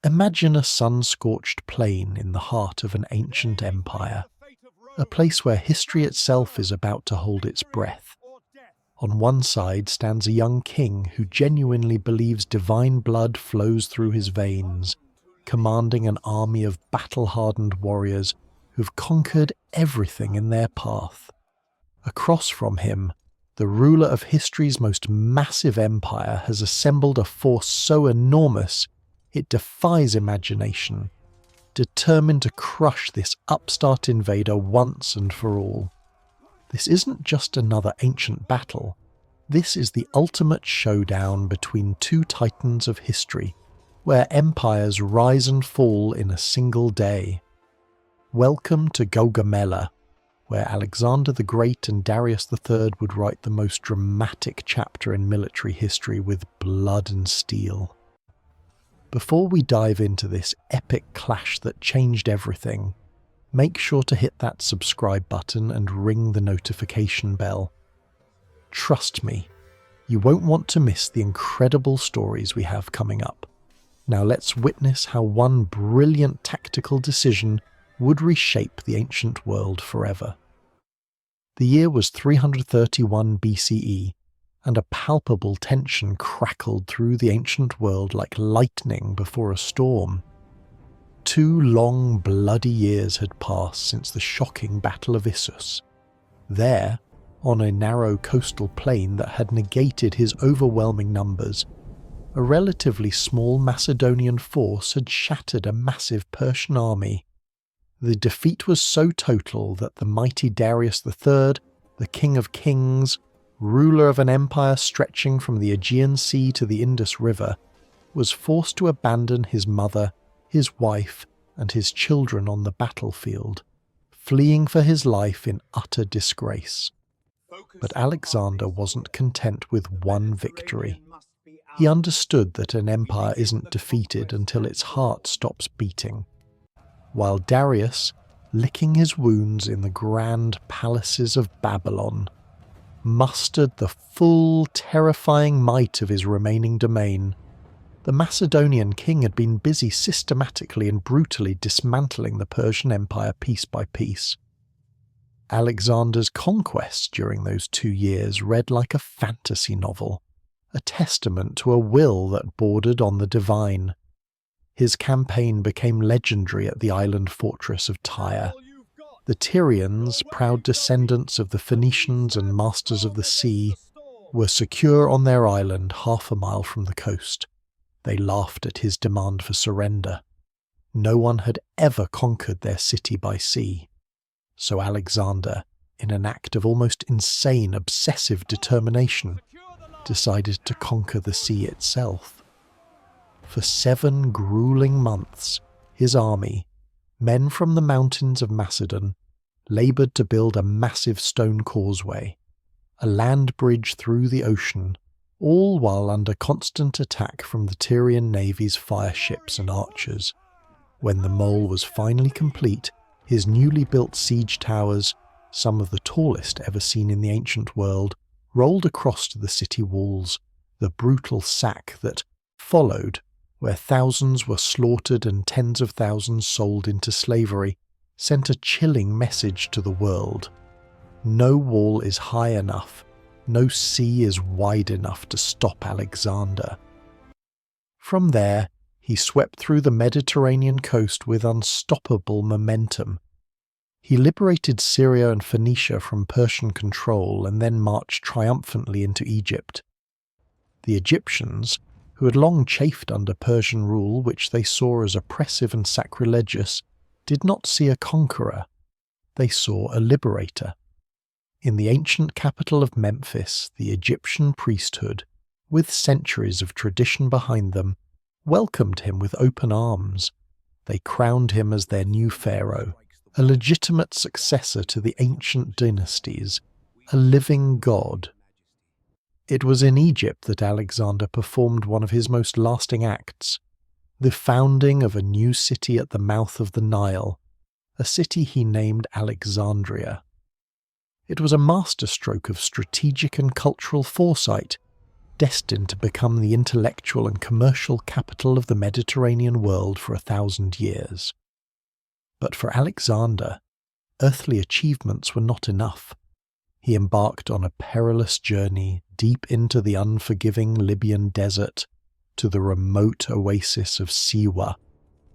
Imagine a sun-scorched plain in the heart of an ancient empire, a place where history itself is about to hold its breath. On one side stands a young king who genuinely believes divine blood flows through his veins, commanding an army of battle-hardened warriors who've conquered everything in their path. Across from him, the ruler of history's most massive empire has assembled a force so enormous it defies imagination, determined to crush this upstart invader once and for all. This isn't just another ancient battle. This is the ultimate showdown between two titans of history, where empires rise and fall in a single day. Welcome to Gaugamela, where Alexander the Great and Darius III would write the most dramatic chapter in military history with blood and steel. Before we dive into this epic clash that changed everything, make sure to hit that subscribe button and ring the notification bell. Trust me, you won't want to miss the incredible stories we have coming up. Now let's witness how one brilliant tactical decision would reshape the ancient world forever. The year was 331 BCE, and a palpable tension crackled through the ancient world like lightning before a storm. 2 long, bloody years had passed since the shocking Battle of Issus. There, on a narrow coastal plain that had negated his overwhelming numbers, a relatively small Macedonian force had shattered a massive Persian army. The defeat was so total that the mighty Darius III, the King of Kings, ruler of an empire stretching from the Aegean Sea to the Indus River, was forced to abandon his mother, his wife, and his children on the battlefield, fleeing for his life in utter disgrace. But Alexander wasn't content with one victory. He understood that an empire isn't defeated until its heart stops beating. While Darius, licking his wounds in the grand palaces of Babylon, mustered the full, terrifying might of his remaining domain, the Macedonian king had been busy systematically and brutally dismantling the Persian Empire piece by piece. Alexander's conquests during those 2 years read like a fantasy novel, a testament to a will that bordered on the divine. His campaign became legendary at the island fortress of Tyre. The Tyrians, proud descendants of the Phoenicians and masters of the sea, were secure on their island half a mile from the coast. They laughed at his demand for surrender. No one had ever conquered their city by sea. So Alexander, in an act of almost insane, obsessive determination, decided to conquer the sea itself. For 7 grueling months, his army, men from the mountains of Macedon, laboured to build a massive stone causeway, a land bridge through the ocean, all while under constant attack from the Tyrian navy's fire ships and archers. When the mole was finally complete, his newly built siege towers, some of the tallest ever seen in the ancient world, rolled across to the city walls, the brutal sack that followed, where thousands were slaughtered and tens of thousands sold into slavery, sent a chilling message to the world. No wall is high enough, no sea is wide enough to stop Alexander. From there, he swept through the Mediterranean coast with unstoppable momentum. He liberated Syria and Phoenicia from Persian control and then marched triumphantly into Egypt. The Egyptians, who had long chafed under Persian rule which they saw as oppressive and sacrilegious, did not see a conqueror. They saw a liberator. In the ancient capital of Memphis, the Egyptian priesthood, with centuries of tradition behind them, welcomed him with open arms. They crowned him as their new pharaoh, a legitimate successor to the ancient dynasties, a living god. It was in Egypt that Alexander performed one of his most lasting acts, the founding of a new city at the mouth of the Nile, a city he named Alexandria. It was a masterstroke of strategic and cultural foresight, destined to become the intellectual and commercial capital of the Mediterranean world for 1,000 years. But for Alexander, earthly achievements were not enough. He embarked on a perilous journey deep into the unforgiving Libyan desert, to the remote oasis of Siwa,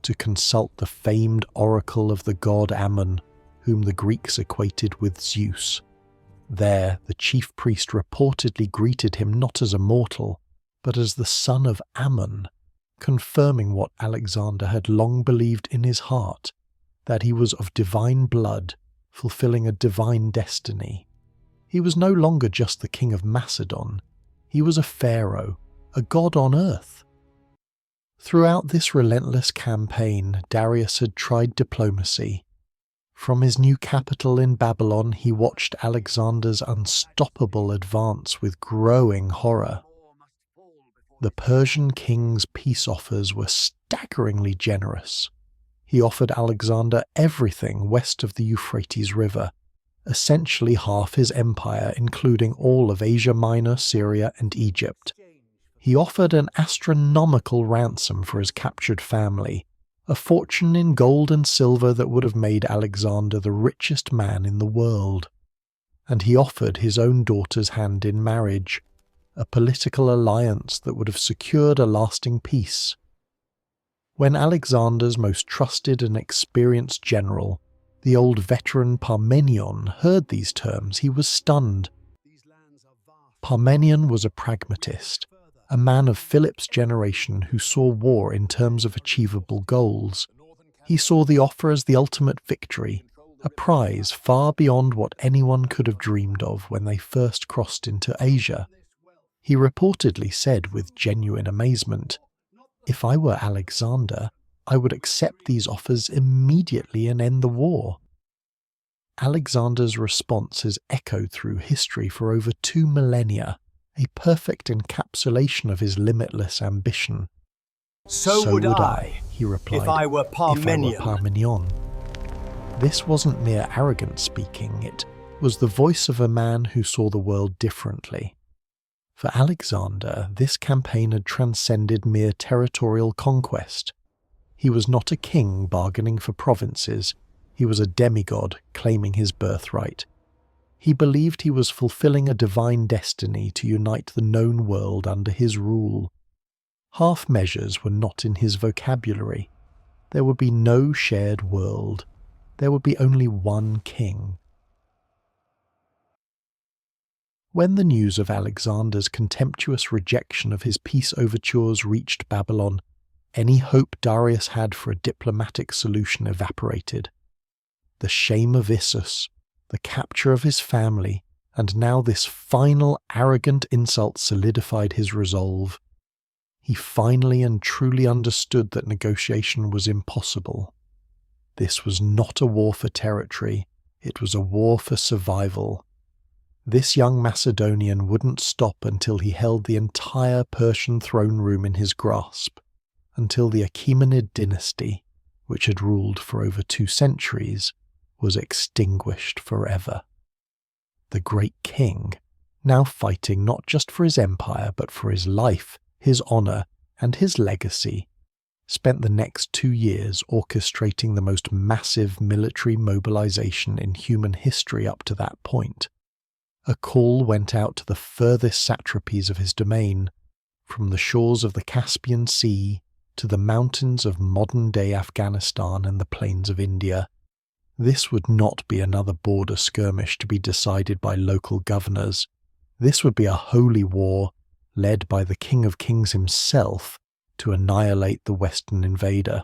to consult the famed oracle of the god Ammon, whom the Greeks equated with Zeus. There, the chief priest reportedly greeted him not as a mortal, but as the son of Ammon, confirming what Alexander had long believed in his heart, that he was of divine blood, fulfilling a divine destiny. He was no longer just the king of Macedon. He was a pharaoh, a god on earth. Throughout this relentless campaign, Darius had tried diplomacy. From his new capital in Babylon, he watched Alexander's unstoppable advance with growing horror. The Persian king's peace offers were staggeringly generous. He offered Alexander everything west of the Euphrates River, essentially half his empire, including all of Asia Minor, Syria, and Egypt. He offered an astronomical ransom for his captured family, a fortune in gold and silver that would have made Alexander the richest man in the world. And he offered his own daughter's hand in marriage, a political alliance that would have secured a lasting peace. When Alexander's most trusted and experienced general, the old veteran Parmenion, heard these terms, he was stunned. Parmenion was a pragmatist, a man of Philip's generation who saw war in terms of achievable goals. He saw the offer as the ultimate victory, a prize far beyond what anyone could have dreamed of when they first crossed into Asia. He reportedly said with genuine amazement, "If I were Alexander, I would accept these offers immediately and end the war." Alexander's response has echoed through history for over 2 millennia, a perfect encapsulation of his limitless ambition. So would I, he replied, if I were Parmenion. This wasn't mere arrogance speaking, it was the voice of a man who saw the world differently. For Alexander, this campaign had transcended mere territorial conquest. He was not a king bargaining for provinces, he was a demigod claiming his birthright. He believed he was fulfilling a divine destiny to unite the known world under his rule. Half measures were not in his vocabulary. There would be no shared world. There would be only one king. When the news of Alexander's contemptuous rejection of his peace overtures reached Babylon, any hope Darius had for a diplomatic solution evaporated. The shame of Issus, the capture of his family, and now this final arrogant insult solidified his resolve. He finally and truly understood that negotiation was impossible. This was not a war for territory, it was a war for survival. This young Macedonian wouldn't stop until he held the entire Persian throne room in his grasp, until the Achaemenid dynasty, which had ruled for over 2 centuries, was extinguished forever. The great king, now fighting not just for his empire but for his life, his honour, and his legacy, spent the next 2 years orchestrating the most massive military mobilization in human history up to that point. A call went out to the furthest satrapies of his domain, from the shores of the Caspian Sea to the mountains of modern-day Afghanistan and the plains of India. This would not be another border skirmish to be decided by local governors. This would be a holy war led by the King of Kings himself to annihilate the Western invader.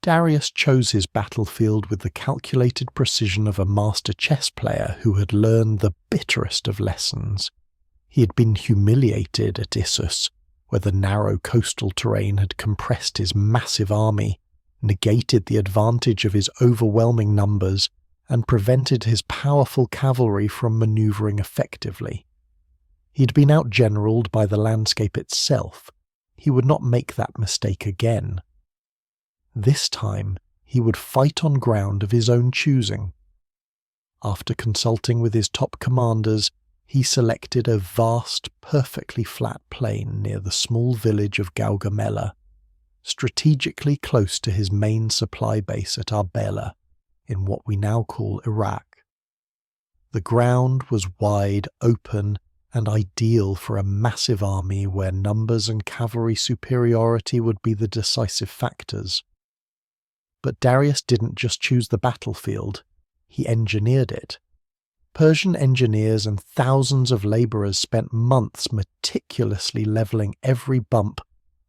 Darius chose his battlefield with the calculated precision of a master chess player who had learned the bitterest of lessons. He had been humiliated at Issus, where the narrow coastal terrain had compressed his massive army, negated the advantage of his overwhelming numbers, and prevented his powerful cavalry from manoeuvring effectively. He'd been outgeneraled by the landscape itself. He would not make that mistake again. This time, he would fight on ground of his own choosing. After consulting with his top commanders, he selected a vast, perfectly flat plain near the small village of Gaugamela, strategically close to his main supply base at Arbela, in what we now call Iraq. The ground was wide, open, and ideal for a massive army where numbers and cavalry superiority would be the decisive factors. But Darius didn't just choose the battlefield, he engineered it. Persian engineers and thousands of labourers spent months meticulously levelling every bump,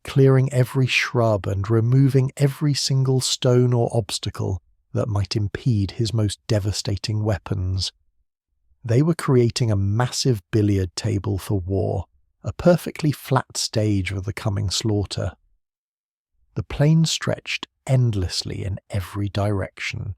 clearing every shrub and removing every single stone or obstacle that might impede his most devastating weapons. They were creating a massive billiard table for war, a perfectly flat stage for the coming slaughter. The plain stretched endlessly in every direction,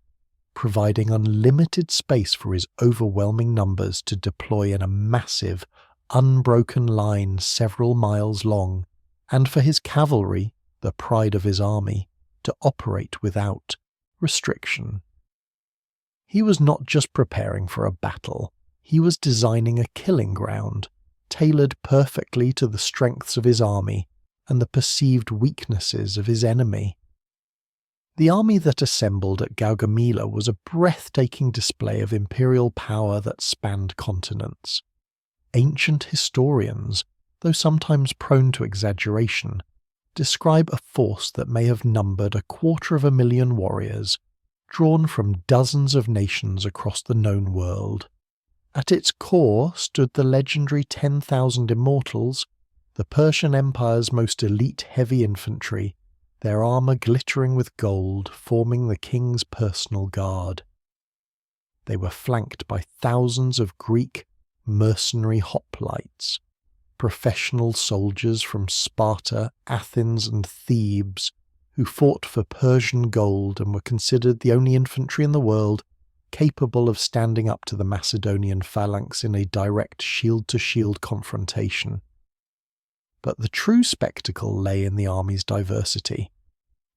providing unlimited space for his overwhelming numbers to deploy in a massive, unbroken line several miles long, and for his cavalry, the pride of his army, to operate without restriction. He was not just preparing for a battle, he was designing a killing ground, tailored perfectly to the strengths of his army and the perceived weaknesses of his enemy. The army that assembled at Gaugamela was a breathtaking display of imperial power that spanned continents. Ancient historians, though sometimes prone to exaggeration, describe a force that may have numbered 250,000 warriors, drawn from dozens of nations across the known world. At its core stood the legendary 10,000 immortals, the Persian Empire's most elite heavy infantry, their armour glittering with gold, forming the king's personal guard. They were flanked by thousands of Greek mercenary hoplites, professional soldiers from Sparta, Athens and Thebes, who fought for Persian gold and were considered the only infantry in the world capable of standing up to the Macedonian phalanx in a direct shield-to-shield confrontation. But the true spectacle lay in the army's diversity.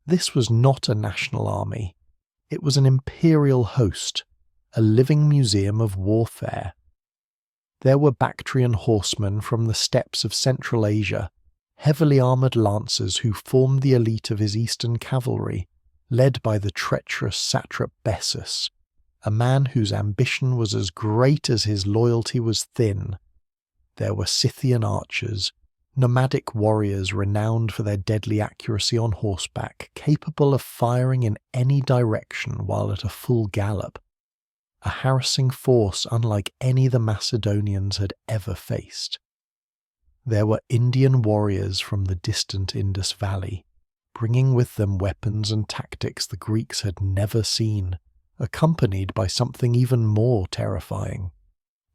This was not a national army. It was an imperial host, a living museum of warfare. There were Bactrian horsemen from the steppes of Central Asia, heavily armoured lancers who formed the elite of his eastern cavalry, led by the treacherous satrap Bessus, a man whose ambition was as great as his loyalty was thin. There were Scythian archers, nomadic warriors renowned for their deadly accuracy on horseback, capable of firing in any direction while at a full gallop, a harassing force unlike any the Macedonians had ever faced. There were Indian warriors from the distant Indus Valley, bringing with them weapons and tactics the Greeks had never seen, accompanied by something even more terrifying.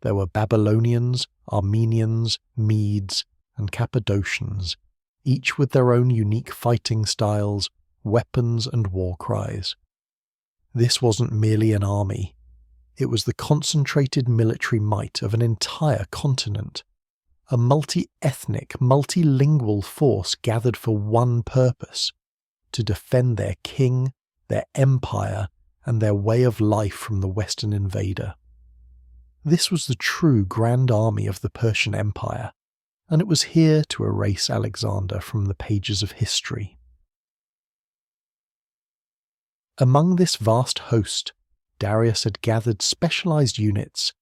There were Babylonians, Armenians, Medes, and Cappadocians, each with their own unique fighting styles, weapons and war cries. This wasn't merely an army. It was the concentrated military might of an entire continent, a multi-ethnic, multilingual force gathered for one purpose: to defend their king, their empire, and their way of life from the Western invader. This was the true Grand Army of the Persian Empire, and it was here to erase Alexander from the pages of history. Among this vast host, Darius had gathered specialized units,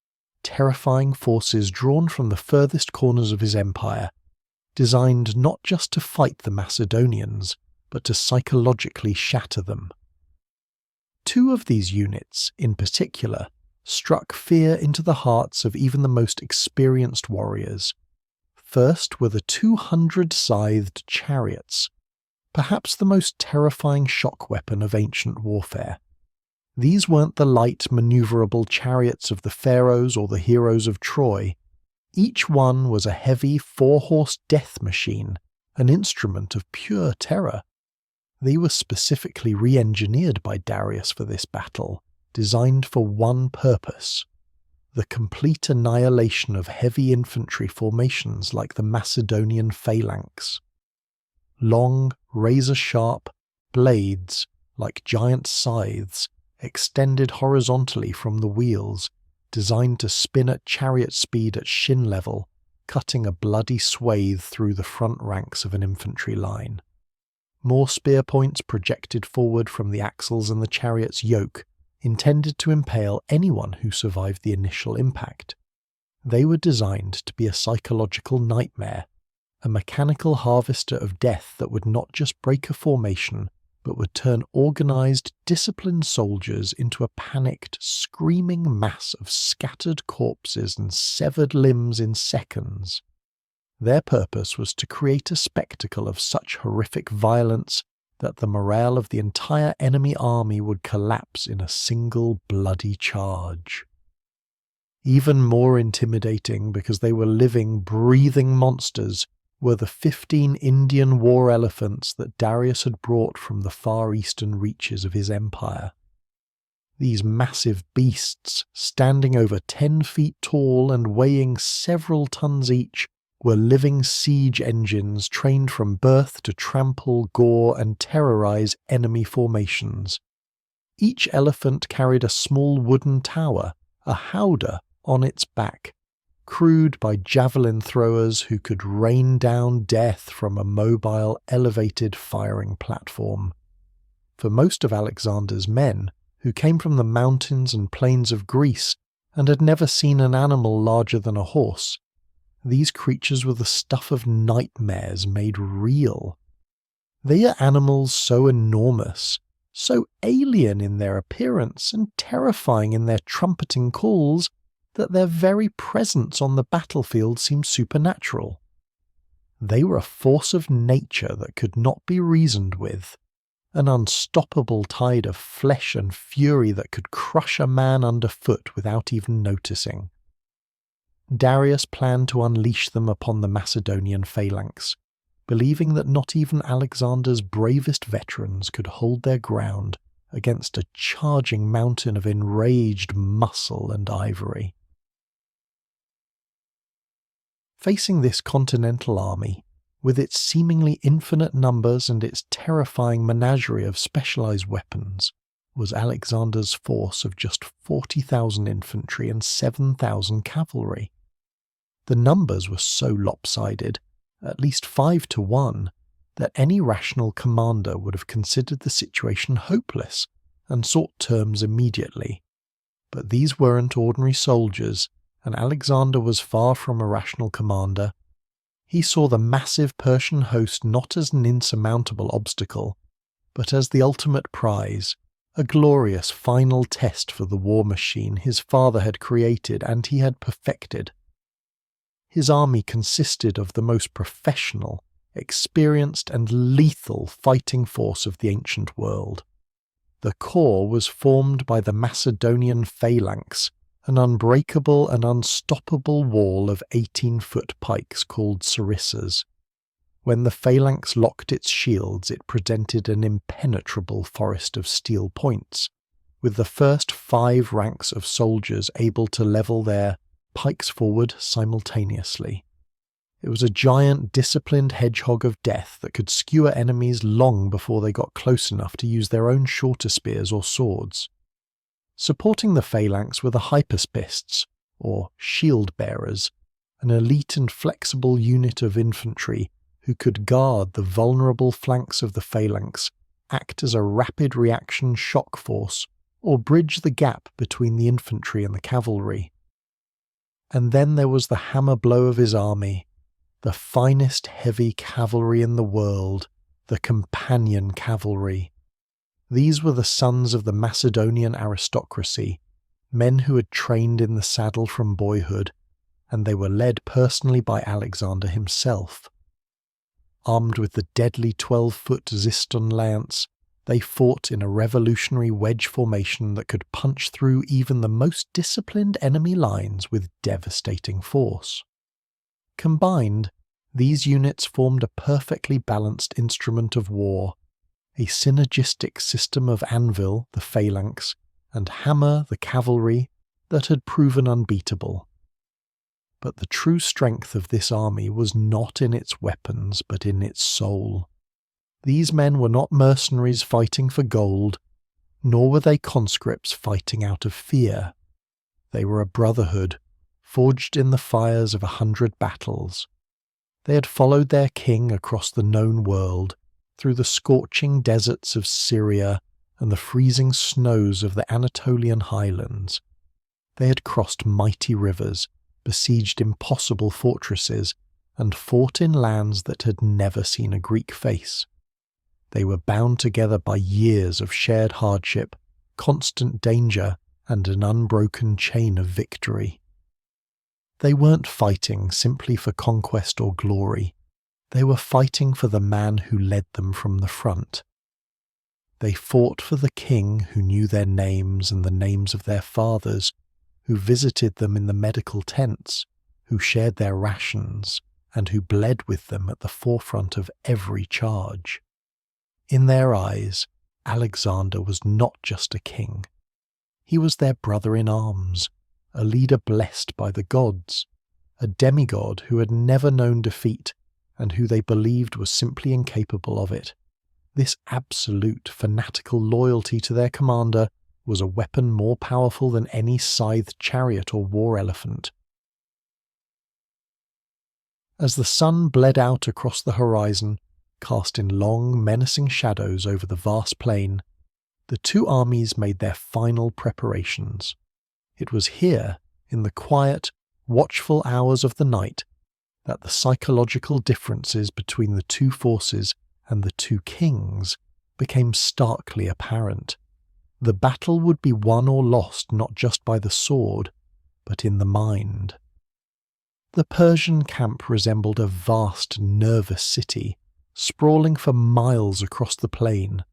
terrifying forces drawn from the furthest corners of his empire, designed not just to fight the Macedonians, but to psychologically shatter them. Two of these units, in particular, struck fear into the hearts of even the most experienced warriors. First were the 200 scythed chariots, perhaps the most terrifying shock weapon of ancient warfare. These weren't the light, maneuverable chariots of the pharaohs or the heroes of Troy. Each one was a heavy 4-horse death machine, an instrument of pure terror. They were specifically re-engineered by Darius for this battle, designed for one purpose: the complete annihilation of heavy infantry formations like the Macedonian phalanx. Long, razor-sharp blades, like giant scythes, extended horizontally from the wheels, designed to spin at chariot speed at shin level, cutting a bloody swathe through the front ranks of an infantry line. More spear points projected forward from the axles and the chariot's yoke, intended to impale anyone who survived the initial impact. They were designed to be a psychological nightmare, a mechanical harvester of death that would not just break a formation, but would turn organised, disciplined soldiers into a panicked, screaming mass of scattered corpses and severed limbs in seconds. Their purpose was to create a spectacle of such horrific violence that the morale of the entire enemy army would collapse in a single bloody charge. Even more intimidating, because they were living, breathing monsters, were the 15 Indian war elephants that Darius had brought from the far eastern reaches of his empire. These massive beasts, standing over 10 feet tall and weighing several tons each, were living siege engines trained from birth to trample, gore, and terrorize enemy formations. Each elephant carried a small wooden tower, a howdah, on its back, crewed by javelin throwers who could rain down death from a mobile, elevated firing platform. For most of Alexander's men, who came from the mountains and plains of Greece and had never seen an animal larger than a horse, these creatures were the stuff of nightmares made real. They are animals so enormous, so alien in their appearance and terrifying in their trumpeting calls, that their very presence on the battlefield seemed supernatural. They were a force of nature that could not be reasoned with, an unstoppable tide of flesh and fury that could crush a man underfoot without even noticing. Darius planned to unleash them upon the Macedonian phalanx, believing that not even Alexander's bravest veterans could hold their ground against a charging mountain of enraged muscle and ivory. Facing this continental army, with its seemingly infinite numbers and its terrifying menagerie of specialized weapons, was Alexander's force of just 40,000 infantry and 7,000 cavalry. The numbers were so lopsided, at least 5 to 1, that any rational commander would have considered the situation hopeless and sought terms immediately. But these weren't ordinary soldiers, and Alexander was far from a rational commander. He saw the massive Persian host not as an insurmountable obstacle, but as the ultimate prize, a glorious final test for the war machine his father had created and he had perfected. His army consisted of the most professional, experienced and lethal fighting force of the ancient world. The core was formed by the Macedonian phalanx, an unbreakable and unstoppable wall of 18-foot pikes called sarissas. When the phalanx locked its shields, it presented an impenetrable forest of steel points, with the first 5 ranks of soldiers able to level their pikes forward simultaneously. It was a giant, disciplined hedgehog of death that could skewer enemies long before they got close enough to use their own shorter spears or swords. Supporting the phalanx were the hypaspists, or shield-bearers, an elite and flexible unit of infantry who could guard the vulnerable flanks of the phalanx, act as a rapid reaction shock force, or bridge the gap between the infantry and the cavalry. And then there was the hammer blow of his army, the finest heavy cavalry in the world, the companion cavalry. These were the sons of the Macedonian aristocracy, men who had trained in the saddle from boyhood, and they were led personally by Alexander himself. Armed with the deadly 12-foot Ziston lance, they fought in a revolutionary wedge formation that could punch through even the most disciplined enemy lines with devastating force. Combined, these units formed a perfectly balanced instrument of war, a synergistic system of anvil, the phalanx, and hammer, the cavalry, that had proven unbeatable. But the true strength of this army was not in its weapons, but in its soul. These men were not mercenaries fighting for gold, nor were they conscripts fighting out of fear. They were a brotherhood, forged in the fires of 100 battles. They had followed their king across the known world, through the scorching deserts of Syria and the freezing snows of the Anatolian highlands. They had crossed mighty rivers, besieged impossible fortresses, and fought in lands that had never seen a Greek face. They were bound together by years of shared hardship, constant danger, and an unbroken chain of victory. They weren't fighting simply for conquest or glory. They were fighting for the man who led them from the front. They fought for the king who knew their names and the names of their fathers, who visited them in the medical tents, who shared their rations, and who bled with them at the forefront of every charge. In their eyes, Alexander was not just a king. He was their brother in arms, a leader blessed by the gods, a demigod who had never known defeat and who they believed was simply incapable of it. This absolute fanatical loyalty to their commander was a weapon more powerful than any scythed chariot or war elephant. As the sun bled out across the horizon, cast in long, menacing shadows over the vast plain, the two armies made their final preparations. It was here, in the quiet, watchful hours of the night, that the psychological differences between the two forces and the two kings became starkly apparent. The battle would be won or lost not just by the sword, but in the mind. The Persian camp resembled a vast, nervous city, sprawling for miles across the plain.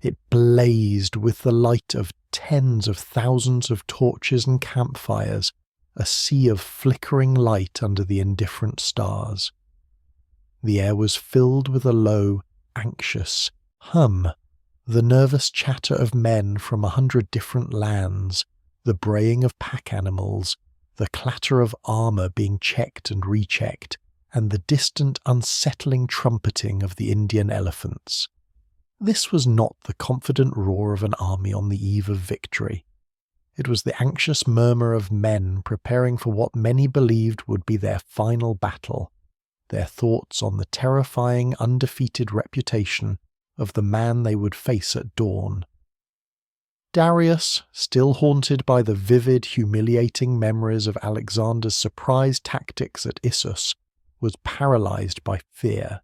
It blazed with the light of tens of thousands of torches and campfires, a sea of flickering light under the indifferent stars. The air was filled with a low, anxious hum, the nervous chatter of men from 100 different lands, the braying of pack animals, the clatter of armour being checked and rechecked, and the distant, unsettling trumpeting of the Indian elephants. This was not the confident roar of an army on the eve of victory. It was the anxious murmur of men preparing for what many believed would be their final battle, their thoughts on the terrifying, undefeated reputation of the man they would face at dawn. Darius, still haunted by the vivid, humiliating memories of Alexander's surprise tactics at Issus, was paralyzed by fear.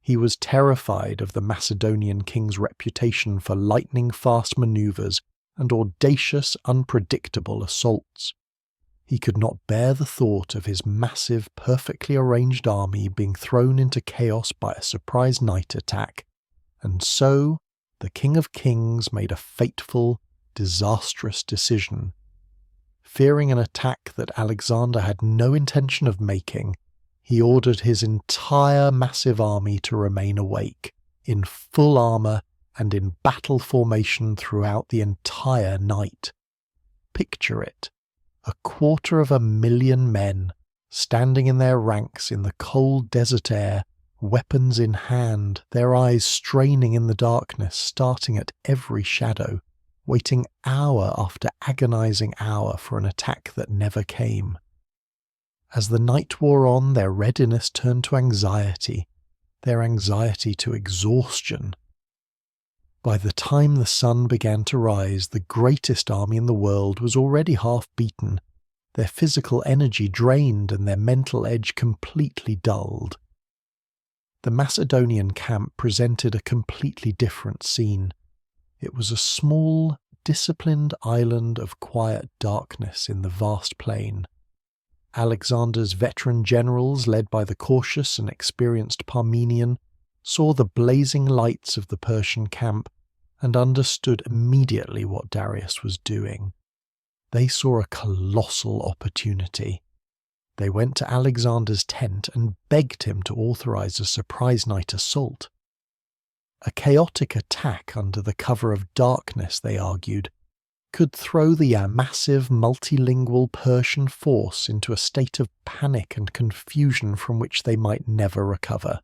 He was terrified of the Macedonian king's reputation for lightning-fast maneuvers and audacious, unpredictable assaults. He could not bear the thought of his massive, perfectly arranged army being thrown into chaos by a surprise night attack, and so the King of Kings made a fateful, disastrous decision. Fearing an attack that Alexander had no intention of making, he ordered his entire massive army to remain awake, in full armour and in battle formation throughout the entire night. Picture it, 250,000 men, standing in their ranks in the cold desert air, weapons in hand, their eyes straining in the darkness, starting at every shadow, waiting hour after agonizing hour for an attack that never came. As the night wore on, their readiness turned to anxiety, their anxiety to exhaustion. By the time the sun began to rise, the greatest army in the world was already half beaten, their physical energy drained and their mental edge completely dulled. The Macedonian camp presented a completely different scene. It was a small, disciplined island of quiet darkness in the vast plain. Alexander's veteran generals, led by the cautious and experienced Parmenion, saw the blazing lights of the Persian camp and understood immediately what Darius was doing. They saw a colossal opportunity. They went to Alexander's tent and begged him to authorize a surprise night assault. A chaotic attack under the cover of darkness, they argued, could throw the massive multilingual Persian force into a state of panic and confusion from which they might never recover.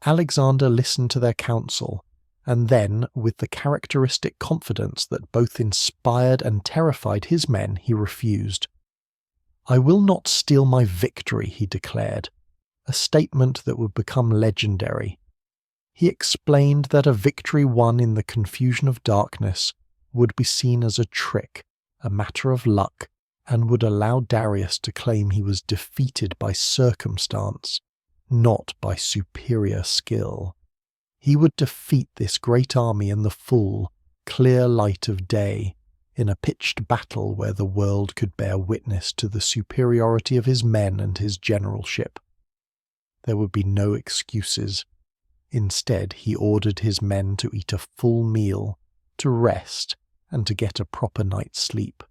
Alexander listened to their counsel and then, with the characteristic confidence that both inspired and terrified his men, he refused. "I will not steal my victory," he declared, a statement that would become legendary. He explained that a victory won in the confusion of darkness would be seen as a trick, a matter of luck, and would allow Darius to claim he was defeated by circumstance, not by superior skill. He would defeat this great army in the full, clear light of day, in a pitched battle where the world could bear witness to the superiority of his men and his generalship. There would be no excuses. Instead, he ordered his men to eat a full meal, to rest, and to get a proper night's sleep.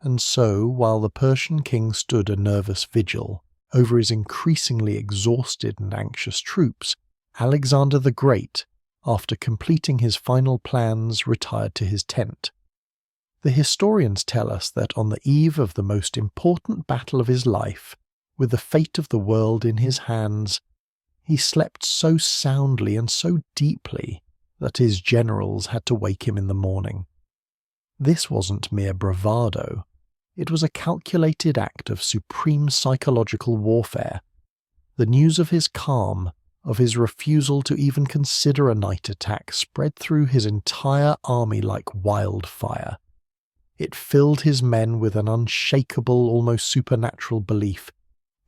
And so, while the Persian king stood a nervous vigil over his increasingly exhausted and anxious troops, Alexander the Great, after completing his final plans, retired to his tent. The historians tell us that on the eve of the most important battle of his life, with the fate of the world in his hands, he slept so soundly and so deeply that his generals had to wake him in the morning. This wasn't mere bravado. It was a calculated act of supreme psychological warfare. The news of his calm, of his refusal to even consider a night attack, spread through his entire army like wildfire. It filled his men with an unshakable, almost supernatural belief.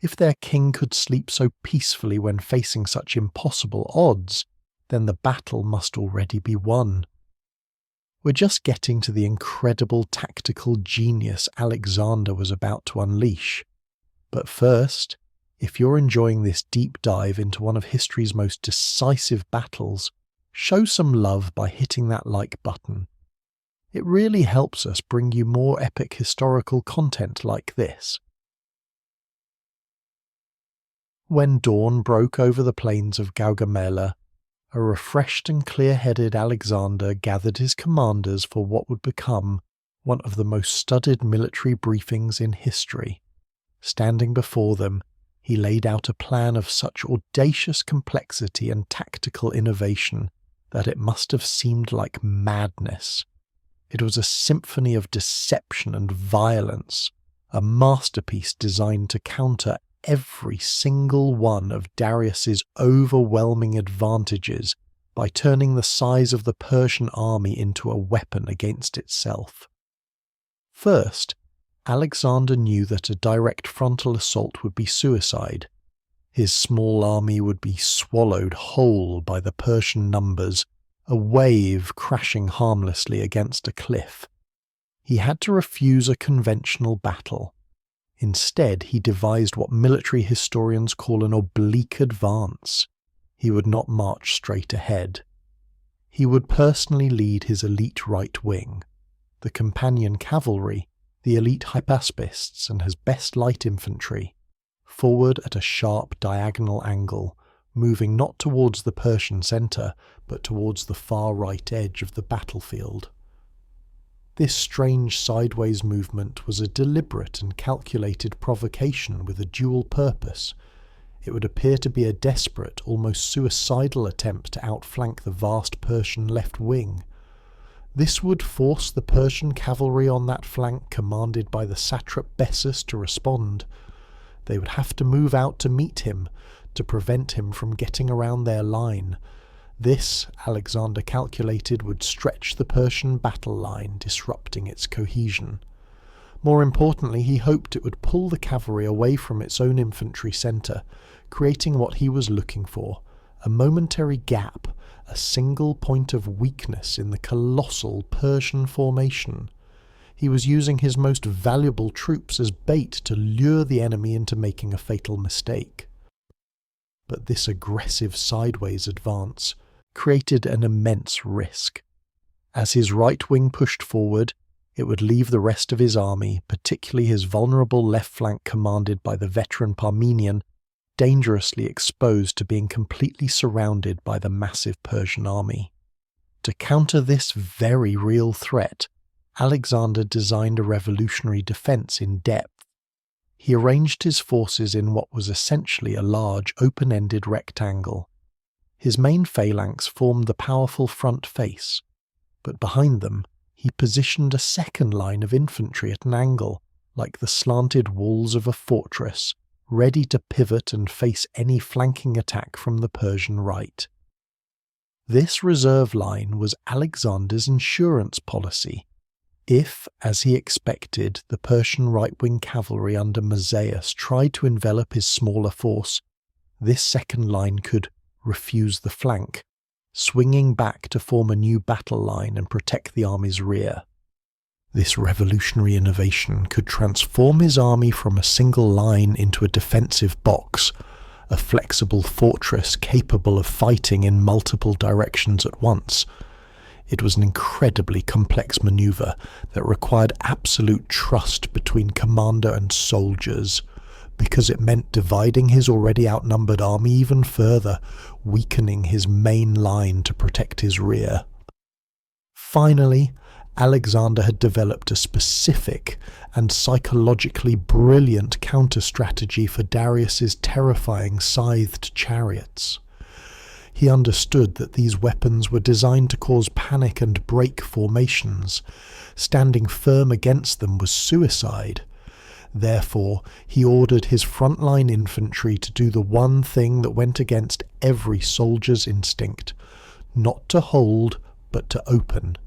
If their king could sleep so peacefully when facing such impossible odds, then the battle must already be won. We're just getting to the incredible tactical genius Alexander was about to unleash. But first, if you're enjoying this deep dive into one of history's most decisive battles, show some love by hitting that like button. It really helps us bring you more epic historical content like this. When dawn broke over the plains of Gaugamela, a refreshed and clear-headed Alexander gathered his commanders for what would become one of the most studied military briefings in history. Standing before them, he laid out a plan of such audacious complexity and tactical innovation that it must have seemed like madness. It was a symphony of deception and violence, a masterpiece designed to counter every single one of Darius's overwhelming advantages by turning the size of the Persian army into a weapon against itself. First, Alexander knew that a direct frontal assault would be suicide. His small army would be swallowed whole by the Persian numbers, a wave crashing harmlessly against a cliff. He had to refuse a conventional battle. Instead, he devised what military historians call an oblique advance. He would not march straight ahead. He would personally lead his elite right wing, the companion cavalry, the elite hypaspists and his best light infantry, forward at a sharp diagonal angle, moving not towards the Persian centre, but towards the far right edge of the battlefield. This strange sideways movement was a deliberate and calculated provocation with a dual purpose. It would appear to be a desperate, almost suicidal attempt to outflank the vast Persian left wing. This would force the Persian cavalry on that flank commanded by the satrap Bessus to respond. They would have to move out to meet him, to prevent him from getting around their line. This, Alexander calculated, would stretch the Persian battle line, disrupting its cohesion. More importantly, he hoped it would pull the cavalry away from its own infantry centre, creating what he was looking for, a momentary gap, a single point of weakness in the colossal Persian formation. He was using his most valuable troops as bait to lure the enemy into making a fatal mistake. But this aggressive sideways advance created an immense risk. As his right wing pushed forward, it would leave the rest of his army, particularly his vulnerable left flank commanded by the veteran Parmenion, dangerously exposed to being completely surrounded by the massive Persian army. To counter this very real threat, Alexander designed a revolutionary defence in depth. He arranged his forces in what was essentially a large, open-ended rectangle. His main phalanx formed the powerful front face, but behind them he positioned a second line of infantry at an angle, like the slanted walls of a fortress, ready to pivot and face any flanking attack from the Persian right. This reserve line was Alexander's insurance policy. If, as he expected, the Persian right-wing cavalry under Mazaeus tried to envelop his smaller force, this second line could refuse the flank, swinging back to form a new battle line and protect the army's rear. This revolutionary innovation could transform his army from a single line into a defensive box, a flexible fortress capable of fighting in multiple directions at once. It was an incredibly complex maneuver that required absolute trust between commander and soldiers, because it meant dividing his already outnumbered army even further, weakening his main line to protect his rear. Finally, Alexander had developed a specific and psychologically brilliant counter-strategy for Darius's terrifying scythed chariots. He understood that these weapons were designed to cause panic and break formations. Standing firm against them was suicide. Therefore, he ordered his frontline infantry to do the one thing that went against every soldier's instinct: not to hold, but to open.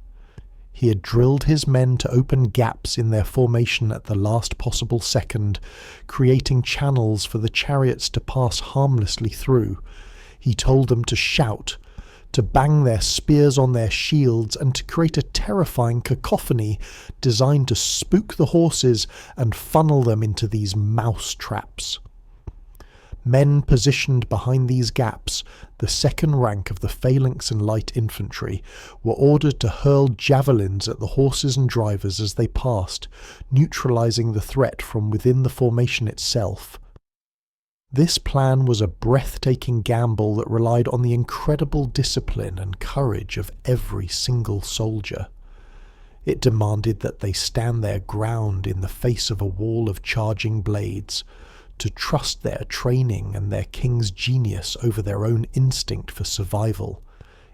He had drilled his men to open gaps in their formation at the last possible second, creating channels for the chariots to pass harmlessly through. He told them to shout, to bang their spears on their shields, and to create a terrifying cacophony designed to spook the horses and funnel them into these mouse traps. Men positioned behind these gaps, the second rank of the phalanx and light infantry, were ordered to hurl javelins at the horses and drivers as they passed, neutralizing the threat from within the formation itself. This plan was a breathtaking gamble that relied on the incredible discipline and courage of every single soldier. It demanded that they stand their ground in the face of a wall of charging blades, to trust their training and their king's genius over their own instinct for survival.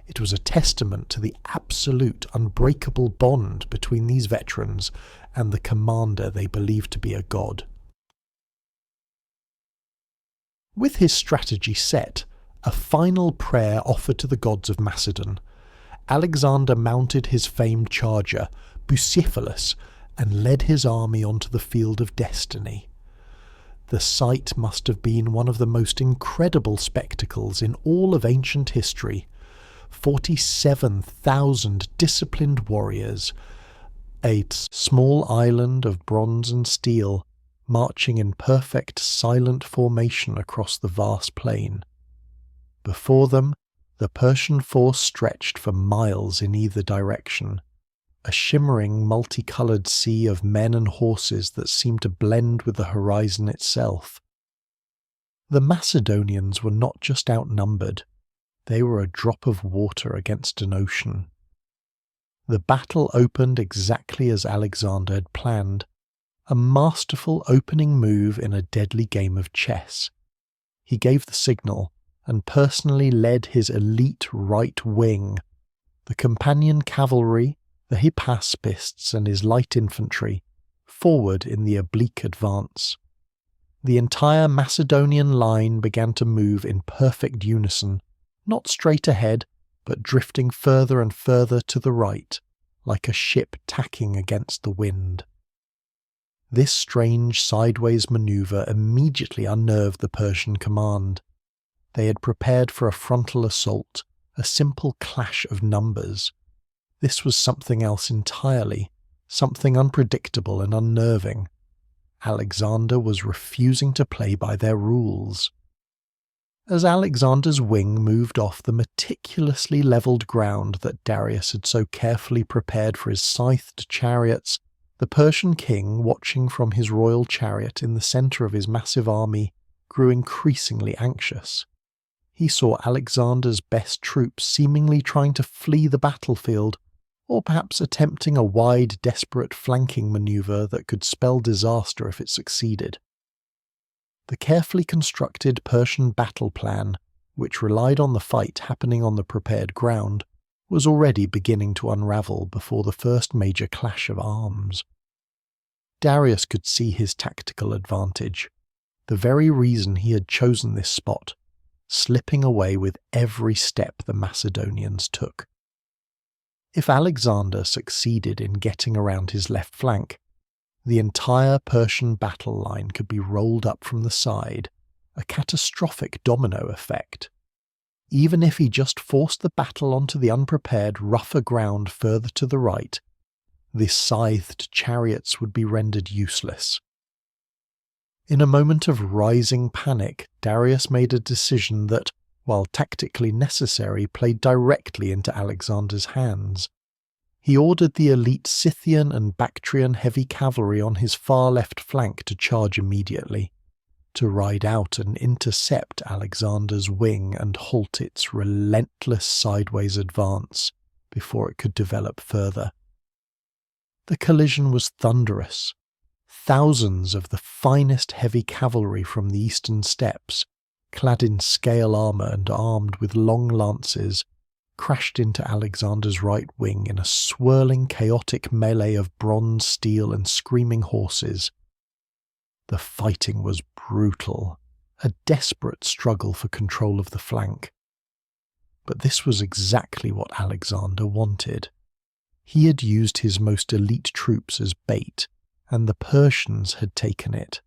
It was a testament to the absolute, unbreakable bond between these veterans and the commander they believed to be a god. With his strategy set, a final prayer offered to the gods of Macedon, Alexander mounted his famed charger, Bucephalus, and led his army onto the field of destiny. The sight must have been one of the most incredible spectacles in all of ancient history. 47,000 disciplined warriors, a small island of bronze and steel, marching in perfect silent formation across the vast plain. Before them, the Persian force stretched for miles in either direction, a shimmering multicolored sea of men and horses that seemed to blend with the horizon itself. The Macedonians were not just outnumbered, they were a drop of water against an ocean. The battle opened exactly as Alexander had planned, a masterful opening move in a deadly game of chess. He gave the signal and personally led his elite right wing, the companion cavalry, the Hypaspists and his light infantry, forward in the oblique advance. The entire Macedonian line began to move in perfect unison, not straight ahead, but drifting further and further to the right, like a ship tacking against the wind. This strange sideways maneuver immediately unnerved the Persian command. They had prepared for a frontal assault, a simple clash of numbers. This was something else entirely, something unpredictable and unnerving. Alexander was refusing to play by their rules. As Alexander's wing moved off the meticulously levelled ground that Darius had so carefully prepared for his scythed chariots, the Persian king, watching from his royal chariot in the centre of his massive army, grew increasingly anxious. He saw Alexander's best troops seemingly trying to flee the battlefield, or perhaps attempting a wide, desperate flanking maneuver that could spell disaster if it succeeded. The carefully constructed Persian battle plan which relied on the fight happening on the prepared ground, was already beginning to unravel before the first major clash of arms. Darius could see his tactical advantage, the very reason he had chosen this spot, slipping away with every step the Macedonians took. If Alexander succeeded in getting around his left flank, the entire Persian battle line could be rolled up from the side, a catastrophic domino effect. Even if he just forced the battle onto the unprepared, rougher ground further to the right, the scythed chariots would be rendered useless. In a moment of rising panic, Darius made a decision that, while tactically necessary, played directly into Alexander's hands. He ordered the elite Scythian and Bactrian heavy cavalry on his far left flank to charge immediately, to ride out and intercept Alexander's wing and halt its relentless sideways advance before it could develop further. The collision was thunderous. Thousands of the finest heavy cavalry from the eastern steppes, clad in scale armour and armed with long lances, crashed into Alexander's right wing in a swirling, chaotic melee of bronze, steel and screaming horses. The fighting was brutal, a desperate struggle for control of the flank. But this was exactly what Alexander wanted. He had used his most elite troops as bait, and the Persians had taken it.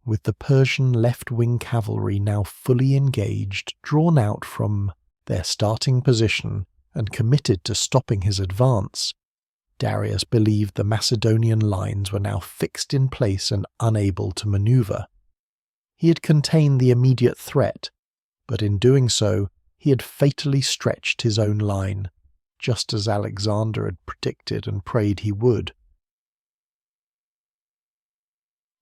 With the Persian left-wing cavalry now fully engaged, drawn out from their starting position and committed to stopping his advance, Darius believed the Macedonian lines were now fixed in place and unable to maneuver. He had contained the immediate threat, but in doing so, he had fatally stretched his own line, just as Alexander had predicted and prayed he would.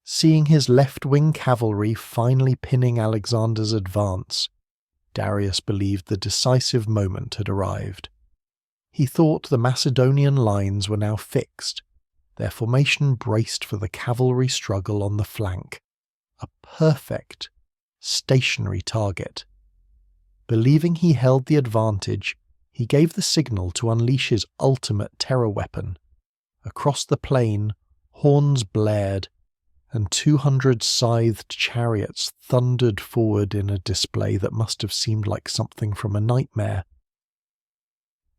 Seeing his left-wing cavalry finally pinning Alexander's advance, Darius believed the decisive moment had arrived. He thought the Macedonian lines were now fixed, their formation braced for the cavalry struggle on the flank, a perfect, stationary target. Believing he held the advantage, he gave the signal to unleash his ultimate terror weapon. Across the plain, horns blared, and 200 scythed chariots thundered forward in a display that must have seemed like something from a nightmare.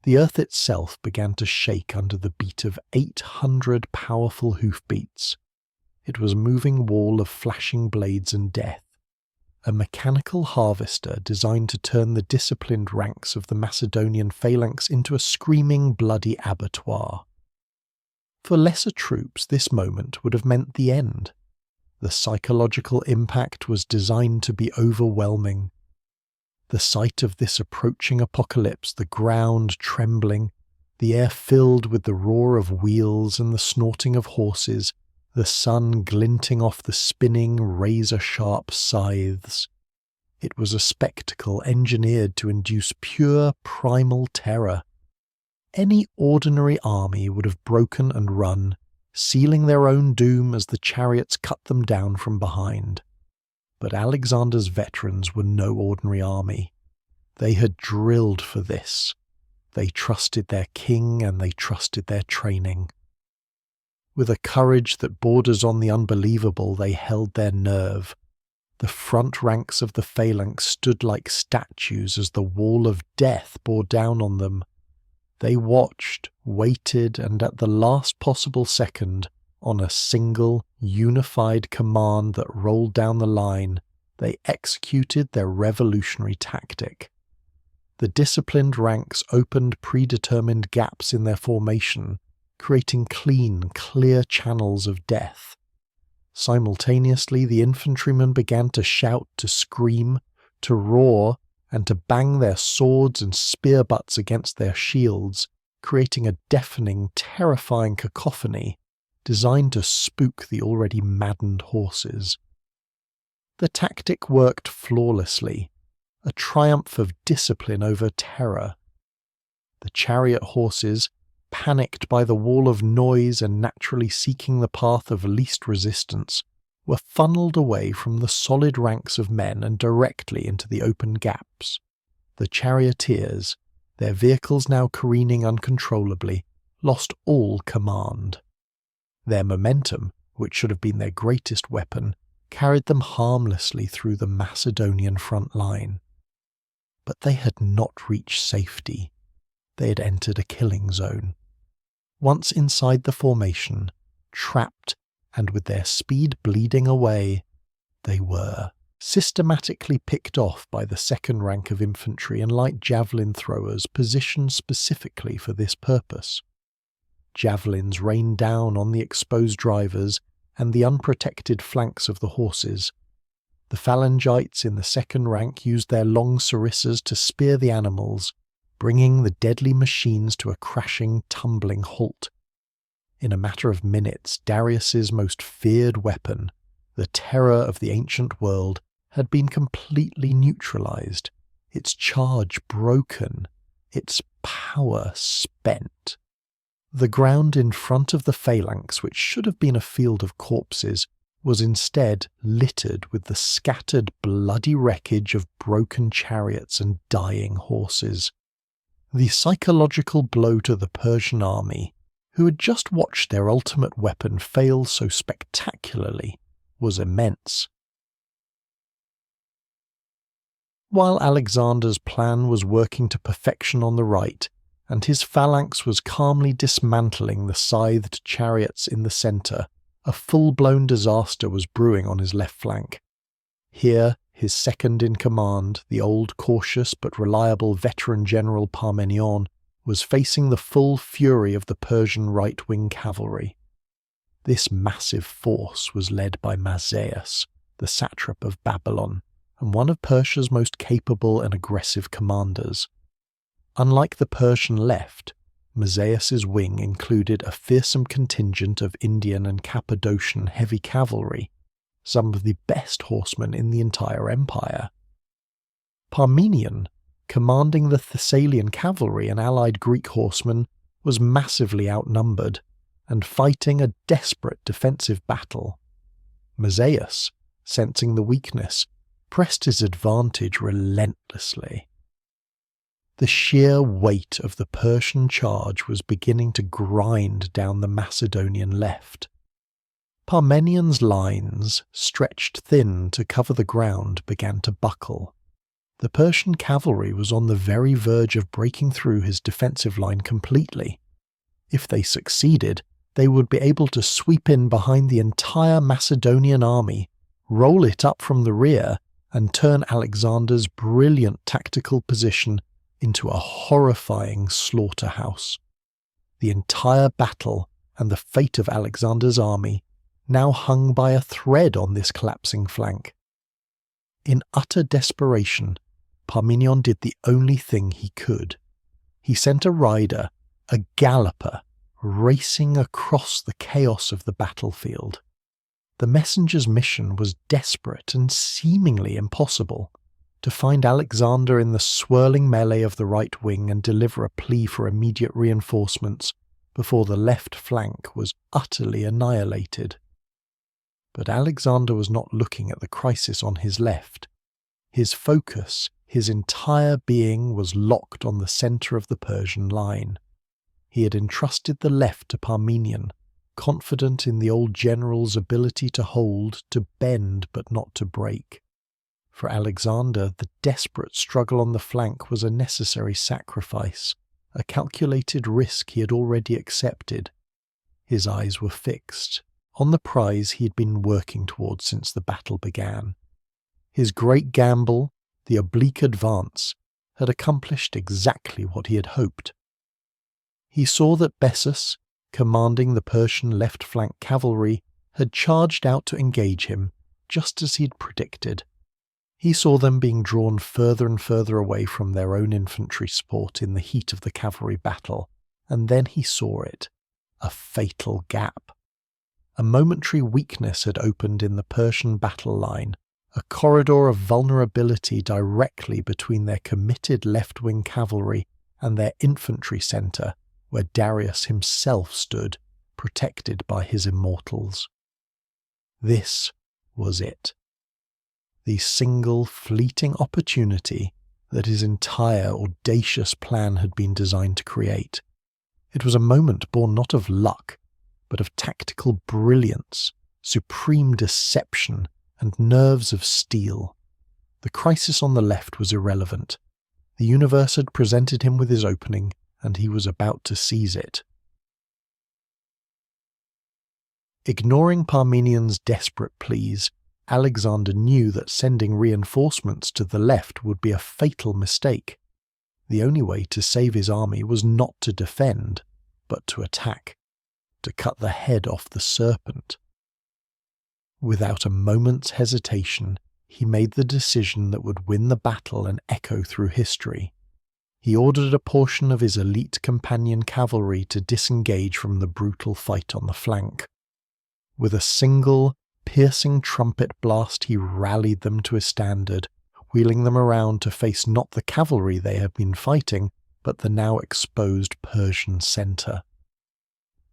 The earth itself began to shake under the beat of 800 powerful hoofbeats. It was a moving wall of flashing blades and death, a mechanical harvester designed to turn the disciplined ranks of the Macedonian phalanx into a screaming, bloody abattoir. For lesser troops, this moment would have meant the end. The psychological impact was designed to be overwhelming. The sight of this approaching apocalypse, the ground trembling, the air filled with the roar of wheels and the snorting of horses, the sun glinting off the spinning, razor-sharp scythes. It was a spectacle engineered to induce pure, primal terror. Any ordinary army would have broken and run, sealing their own doom as the chariots cut them down from behind. But Alexander's veterans were no ordinary army. They had drilled for this. They trusted their king and they trusted their training. With a courage that borders on the unbelievable, they held their nerve. The front ranks of the phalanx stood like statues as the wall of death bore down on them. They watched, waited, and at the last possible second, on a single, unified command that rolled down the line, they executed their revolutionary tactic. The disciplined ranks opened predetermined gaps in their formation, creating clean, clear channels of death. Simultaneously, the infantrymen began to shout, to scream, to roar, and to bang their swords and spear butts against their shields, creating a deafening, terrifying cacophony designed to spook the already maddened horses. The tactic worked flawlessly, a triumph of discipline over terror. The chariot horses, panicked by the wall of noise and naturally seeking the path of least resistance, were funneled away from the solid ranks of men and directly into the open gaps. The charioteers, their vehicles now careening uncontrollably, lost all command. Their momentum, which should have been their greatest weapon, carried them harmlessly through the Macedonian front line. But they had not reached safety. They had entered a killing zone. Once inside the formation, trapped and with their speed bleeding away, they were systematically picked off by the second rank of infantry and light javelin throwers positioned specifically for this purpose. Javelins rained down on the exposed drivers and the unprotected flanks of the horses. The phalangites in the second rank used their long sarissas to spear the animals, bringing the deadly machines to a crashing, tumbling halt. In a matter of minutes, Darius's most feared weapon, the terror of the ancient world, had been completely neutralized, its charge broken, its power spent. The ground in front of the phalanx, which should have been a field of corpses, was instead littered with the scattered bloody wreckage of broken chariots and dying horses. The psychological blow to the Persian army, who had just watched their ultimate weapon fail so spectacularly, was immense. While Alexander's plan was working to perfection on the right, and his phalanx was calmly dismantling the scythed chariots in the centre, a full-blown disaster was brewing on his left flank. Here, his second-in-command, the old cautious but reliable veteran general Parmenion, was facing the full fury of the Persian right-wing cavalry. This massive force was led by Mazaeus, the satrap of Babylon, and one of Persia's most capable and aggressive commanders. Unlike the Persian left, Mazaeus's wing included a fearsome contingent of Indian and Cappadocian heavy cavalry, some of the best horsemen in the entire empire. Parmenion, commanding the Thessalian cavalry and allied Greek horsemen, was massively outnumbered and fighting a desperate defensive battle. Mazaeus, sensing the weakness, pressed his advantage relentlessly. The sheer weight of the Persian charge was beginning to grind down the Macedonian left. Parmenion's lines, stretched thin to cover the ground, began to buckle. The Persian cavalry was on the very verge of breaking through his defensive line completely. If they succeeded, they would be able to sweep in behind the entire Macedonian army, roll it up from the rear, and turn Alexander's brilliant tactical position into a horrifying slaughterhouse. The entire battle and the fate of Alexander's army now hung by a thread on this collapsing flank. In utter desperation, Parmenion did the only thing he could. He sent a rider, a galloper, racing across the chaos of the battlefield. The messenger's mission was desperate and seemingly impossible: to find Alexander in the swirling melee of the right wing and deliver a plea for immediate reinforcements before the left flank was utterly annihilated. But Alexander was not looking at the crisis on his left. His focus, his entire being, was locked on the centre of the Persian line. He had entrusted the left to Parmenion, confident in the old general's ability to hold, to bend but not to break. For Alexander, the desperate struggle on the flank was a necessary sacrifice, a calculated risk he had already accepted. His eyes were fixed on the prize he had been working towards since the battle began. His great gamble, the oblique advance, had accomplished exactly what he had hoped. He saw that Bessus, commanding the Persian left flank cavalry, had charged out to engage him, just as he had predicted. He saw them being drawn further and further away from their own infantry support in the heat of the cavalry battle, and then he saw it, a fatal gap. A momentary weakness had opened in the Persian battle line, a corridor of vulnerability directly between their committed left-wing cavalry and their infantry centre, where Darius himself stood, protected by his immortals. This was it. The single fleeting opportunity that his entire audacious plan had been designed to create. It was a moment born not of luck, but of tactical brilliance, supreme deception, and nerves of steel. The crisis on the left was irrelevant. The universe had presented him with his opening, and he was about to seize it. Ignoring Parmenions' desperate pleas, Alexander knew that sending reinforcements to the left would be a fatal mistake. The only way to save his army was not to defend, but to attack, to cut the head off the serpent. Without a moment's hesitation, he made the decision that would win the battle and echo through history. He ordered a portion of his elite companion cavalry to disengage from the brutal fight on the flank. With a single, piercing trumpet blast, he rallied them to his standard, wheeling them around to face not the cavalry they had been fighting, but the now exposed Persian centre.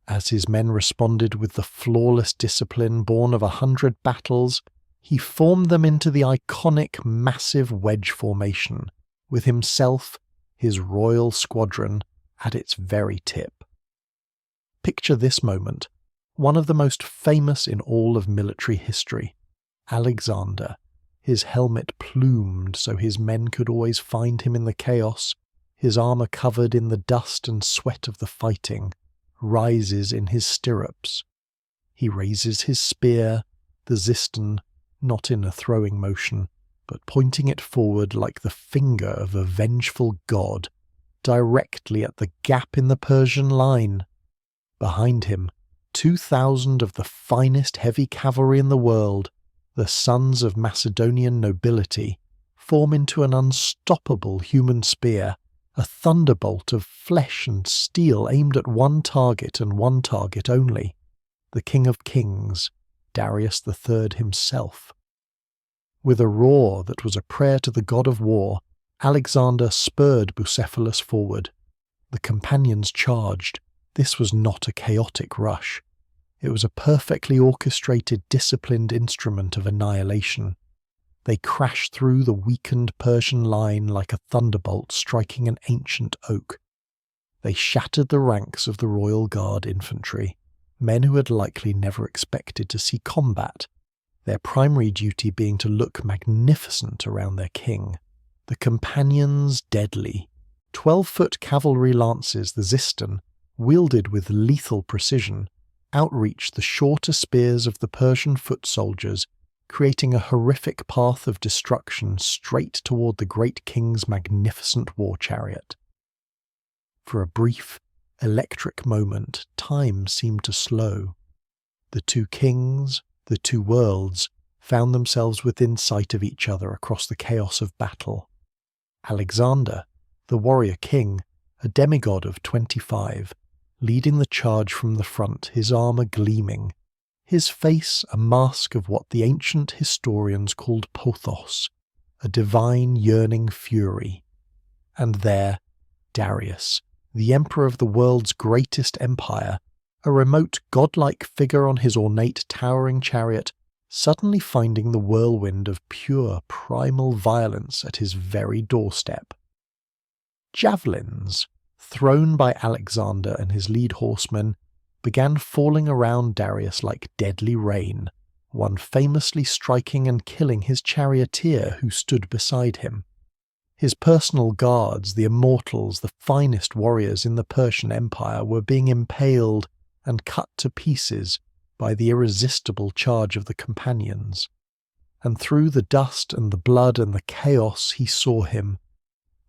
As his men responded with the flawless discipline born of 100 battles, he formed them into the iconic massive wedge formation, with himself, his royal squadron, at its very tip. Picture this moment, one of the most famous in all of military history. Alexander, his helmet plumed so his men could always find him in the chaos, his armour covered in the dust and sweat of the fighting, rises in his stirrups. He raises his spear, the ziston, not in a throwing motion, but pointing it forward like the finger of a vengeful god, directly at the gap in the Persian line. Behind him, 2,000 of the finest heavy cavalry in the world, the sons of Macedonian nobility, form into an unstoppable human spear, a thunderbolt of flesh and steel aimed at one target and one target only, the King of Kings, Darius III himself. With a roar that was a prayer to the god of war, Alexander spurred Bucephalus forward. The companions charged. This was not a chaotic rush. It was a perfectly orchestrated, disciplined instrument of annihilation. They crashed through the weakened Persian line like a thunderbolt striking an ancient oak. They shattered the ranks of the Royal Guard infantry, men who had likely never expected to see combat, their primary duty being to look magnificent around their king. The companions deadly. 12-foot cavalry lances, the ziston, wielded with lethal precision, outreached the shorter spears of the Persian foot soldiers, creating a horrific path of destruction straight toward the great king's magnificent war chariot. For a brief, electric moment, time seemed to slow. The two kings, the two worlds, found themselves within sight of each other across the chaos of battle. Alexander, the warrior king, a demigod of 25, leading the charge from the front, his armour gleaming, his face a mask of what the ancient historians called pothos, a divine yearning fury. And there, Darius, the emperor of the world's greatest empire, a remote godlike figure on his ornate towering chariot, suddenly finding the whirlwind of pure primal violence at his very doorstep. Javelins, thrown by Alexander and his lead horsemen, began falling around Darius like deadly rain, one famously striking and killing his charioteer who stood beside him. His personal guards, the immortals, the finest warriors in the Persian Empire, were being impaled and cut to pieces by the irresistible charge of the companions. And through the dust and the blood and the chaos he saw him,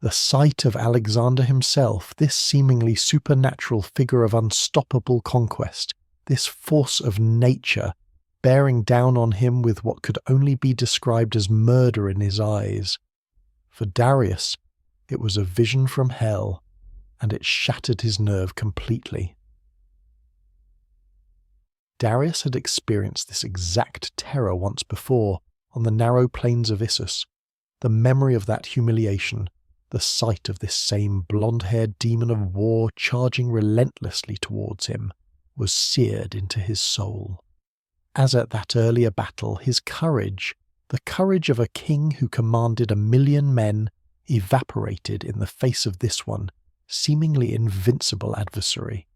the sight of Alexander himself, this seemingly supernatural figure of unstoppable conquest, this force of nature, bearing down on him with what could only be described as murder in his eyes. For Darius, it was a vision from hell, and it shattered his nerve completely. Darius had experienced this exact terror once before, on the narrow plains of Issus. The memory of that humiliation, the sight of this same blonde-haired demon of war charging relentlessly towards him, was seared into his soul. As at that earlier battle, his courage, the courage of a king who commanded 1,000,000 men, evaporated in the face of this one, seemingly invincible adversary.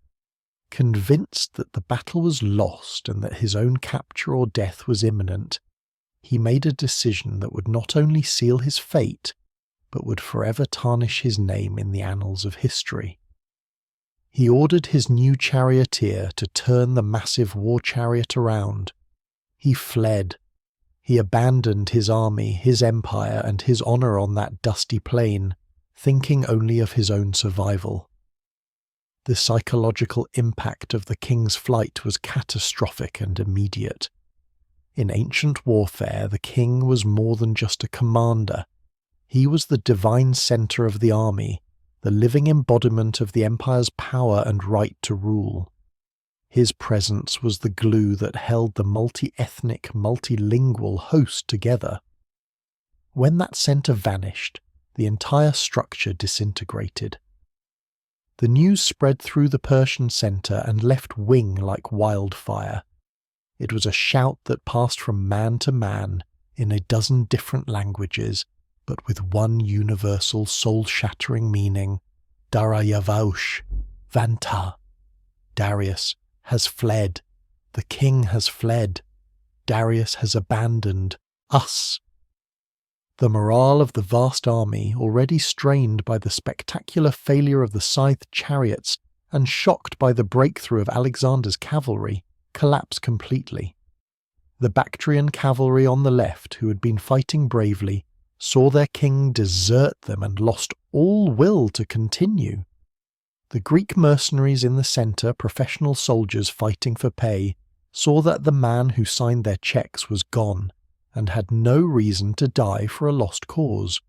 Convinced that the battle was lost and that his own capture or death was imminent, he made a decision that would not only seal his fate, but would forever tarnish his name in the annals of history. He ordered his new charioteer to turn the massive war chariot around. He fled. He abandoned his army, his empire, and his honor on that dusty plain, thinking only of his own survival. The psychological impact of the king's flight was catastrophic and immediate. In ancient warfare, the king was more than just a commander. He was the divine center of the army, the living embodiment of the empire's power and right to rule. His presence was the glue that held the multi-ethnic, multilingual host together. When that center vanished, the entire structure disintegrated. The news spread through the Persian center and left wing like wildfire. It was a shout that passed from man to man in a dozen different languages, but with one universal soul-shattering meaning: Darayavaush, Vanta. Darius has fled. The king has fled. Darius has abandoned us. The morale of the vast army, already strained by the spectacular failure of the scythed chariots and shocked by the breakthrough of Alexander's cavalry, collapsed completely. The Bactrian cavalry on the left, who had been fighting bravely, saw their king desert them and lost all will to continue. The Greek mercenaries in the centre, professional soldiers fighting for pay, saw that the man who signed their checks was gone, and had no reason to die for a lost cause.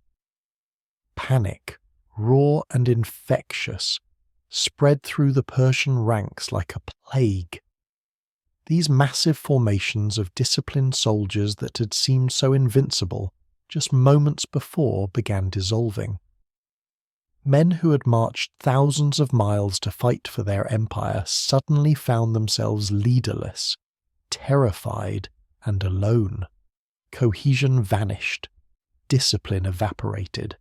Panic, raw and infectious, spread through the Persian ranks like a plague. These massive formations of disciplined soldiers that had seemed so invincible just moments before began dissolving. Men who had marched thousands of miles to fight for their empire suddenly found themselves leaderless, terrified, and alone. Cohesion vanished. Discipline evaporated.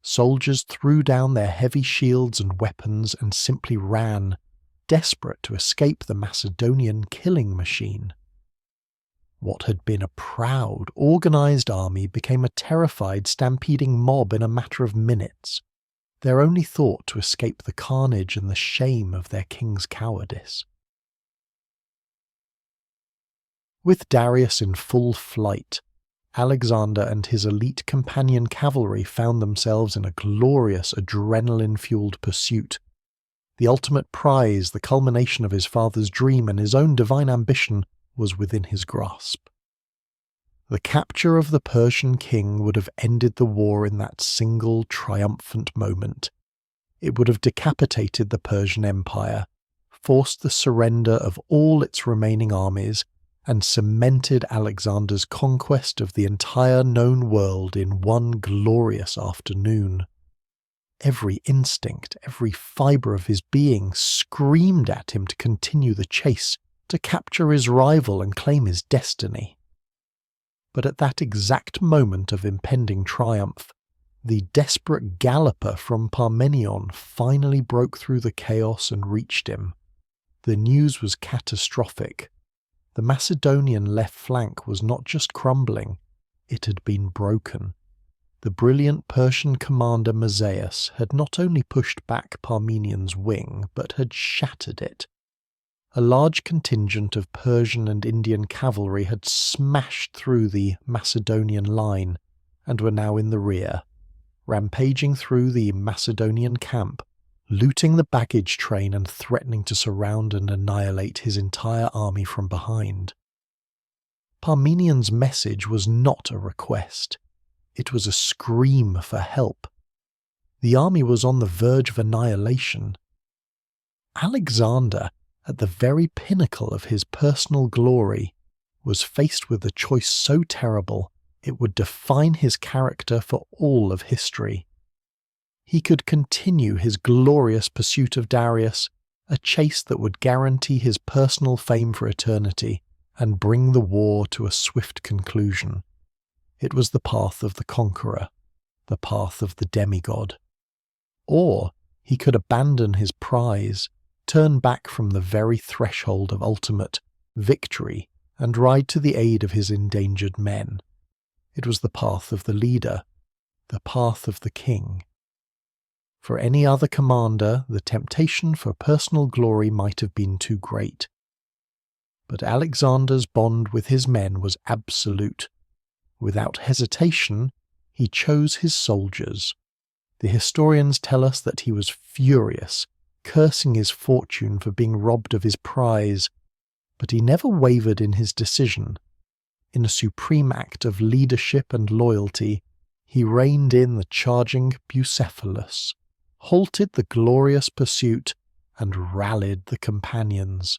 Soldiers threw down their heavy shields and weapons and simply ran, desperate to escape the Macedonian killing machine. What had been a proud, organized army became a terrified, stampeding mob in a matter of minutes, their only thought to escape the carnage and the shame of their king's cowardice. With Darius in full flight, Alexander and his elite companion cavalry found themselves in a glorious, adrenaline-fueled pursuit. The ultimate prize, the culmination of his father's dream and his own divine ambition, was within his grasp. The capture of the Persian king would have ended the war in that single triumphant moment. It would have decapitated the Persian Empire, forced the surrender of all its remaining armies, and cemented Alexander's conquest of the entire known world in one glorious afternoon. Every instinct, every fibre of his being screamed at him to continue the chase, to capture his rival and claim his destiny. But at that exact moment of impending triumph, the desperate galloper from Parmenion finally broke through the chaos and reached him. The news was catastrophic. The Macedonian left flank was not just crumbling, it had been broken. The brilliant Persian commander Mazaeus had not only pushed back Parmenion's wing, but had shattered it. A large contingent of Persian and Indian cavalry had smashed through the Macedonian line and were now in the rear, rampaging through the Macedonian camp, looting the baggage train and threatening to surround and annihilate his entire army from behind. Parmenion's message was not a request. It was a scream for help. The army was on the verge of annihilation. Alexander, at the very pinnacle of his personal glory, was faced with a choice so terrible it would define his character for all of history. He could continue his glorious pursuit of Darius, a chase that would guarantee his personal fame for eternity, and bring the war to a swift conclusion. It was the path of the conqueror, the path of the demigod. Or he could abandon his prize, turn back from the very threshold of ultimate victory, and ride to the aid of his endangered men. It was the path of the leader, the path of the king. For any other commander, the temptation for personal glory might have been too great. But Alexander's bond with his men was absolute. Without hesitation, he chose his soldiers. The historians tell us that he was furious, cursing his fortune for being robbed of his prize, but he never wavered in his decision. In a supreme act of leadership and loyalty, he reined in the charging Bucephalus, halted the glorious pursuit, and rallied the companions.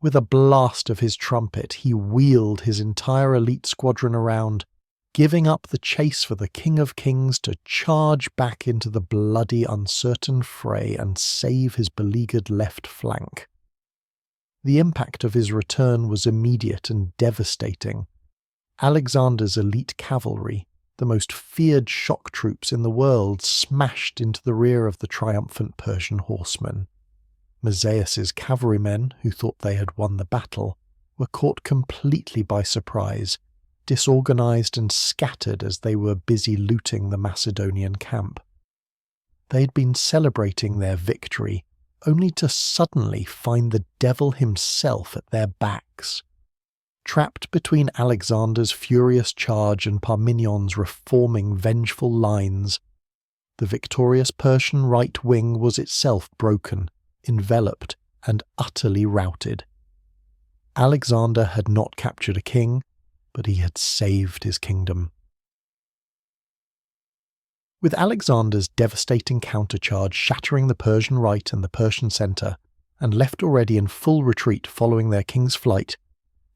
With a blast of his trumpet, he wheeled his entire elite squadron around, giving up the chase for the King of Kings to charge back into the bloody, uncertain fray and save his beleaguered left flank. The impact of his return was immediate and devastating. Alexander's elite cavalry, the most feared shock troops in the world, smashed into the rear of the triumphant Persian horsemen. Mazaeus's cavalrymen, who thought they had won the battle, were caught completely by surprise, disorganized and scattered as they were busy looting the Macedonian camp. They had been celebrating their victory, only to suddenly find the devil himself at their backs. Trapped between Alexander's furious charge and Parmenion's reforming vengeful lines, the victorious Persian right wing was itself broken, enveloped, and utterly routed. Alexander had not captured a king, but he had saved his kingdom. With Alexander's devastating countercharge shattering the Persian right and the Persian centre, and left already in full retreat following their king's flight,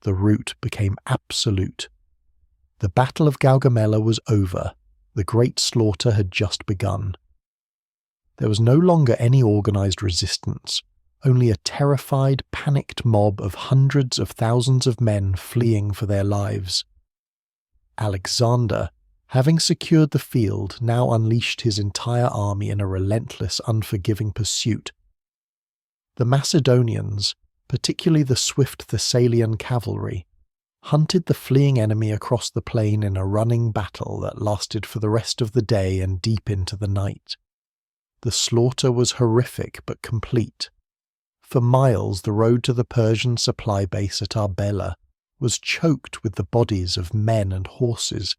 the rout became absolute. The Battle of Gaugamela was over. The great slaughter had just begun. There was no longer any organised resistance, only a terrified, panicked mob of hundreds of thousands of men fleeing for their lives. Alexander, having secured the field, now unleashed his entire army in a relentless, unforgiving pursuit. The Macedonians, particularly the swift Thessalian cavalry, hunted the fleeing enemy across the plain in a running battle that lasted for the rest of the day and deep into the night. The slaughter was horrific but complete. For miles the road to the Persian supply base at Arbela was choked with the bodies of men and horses.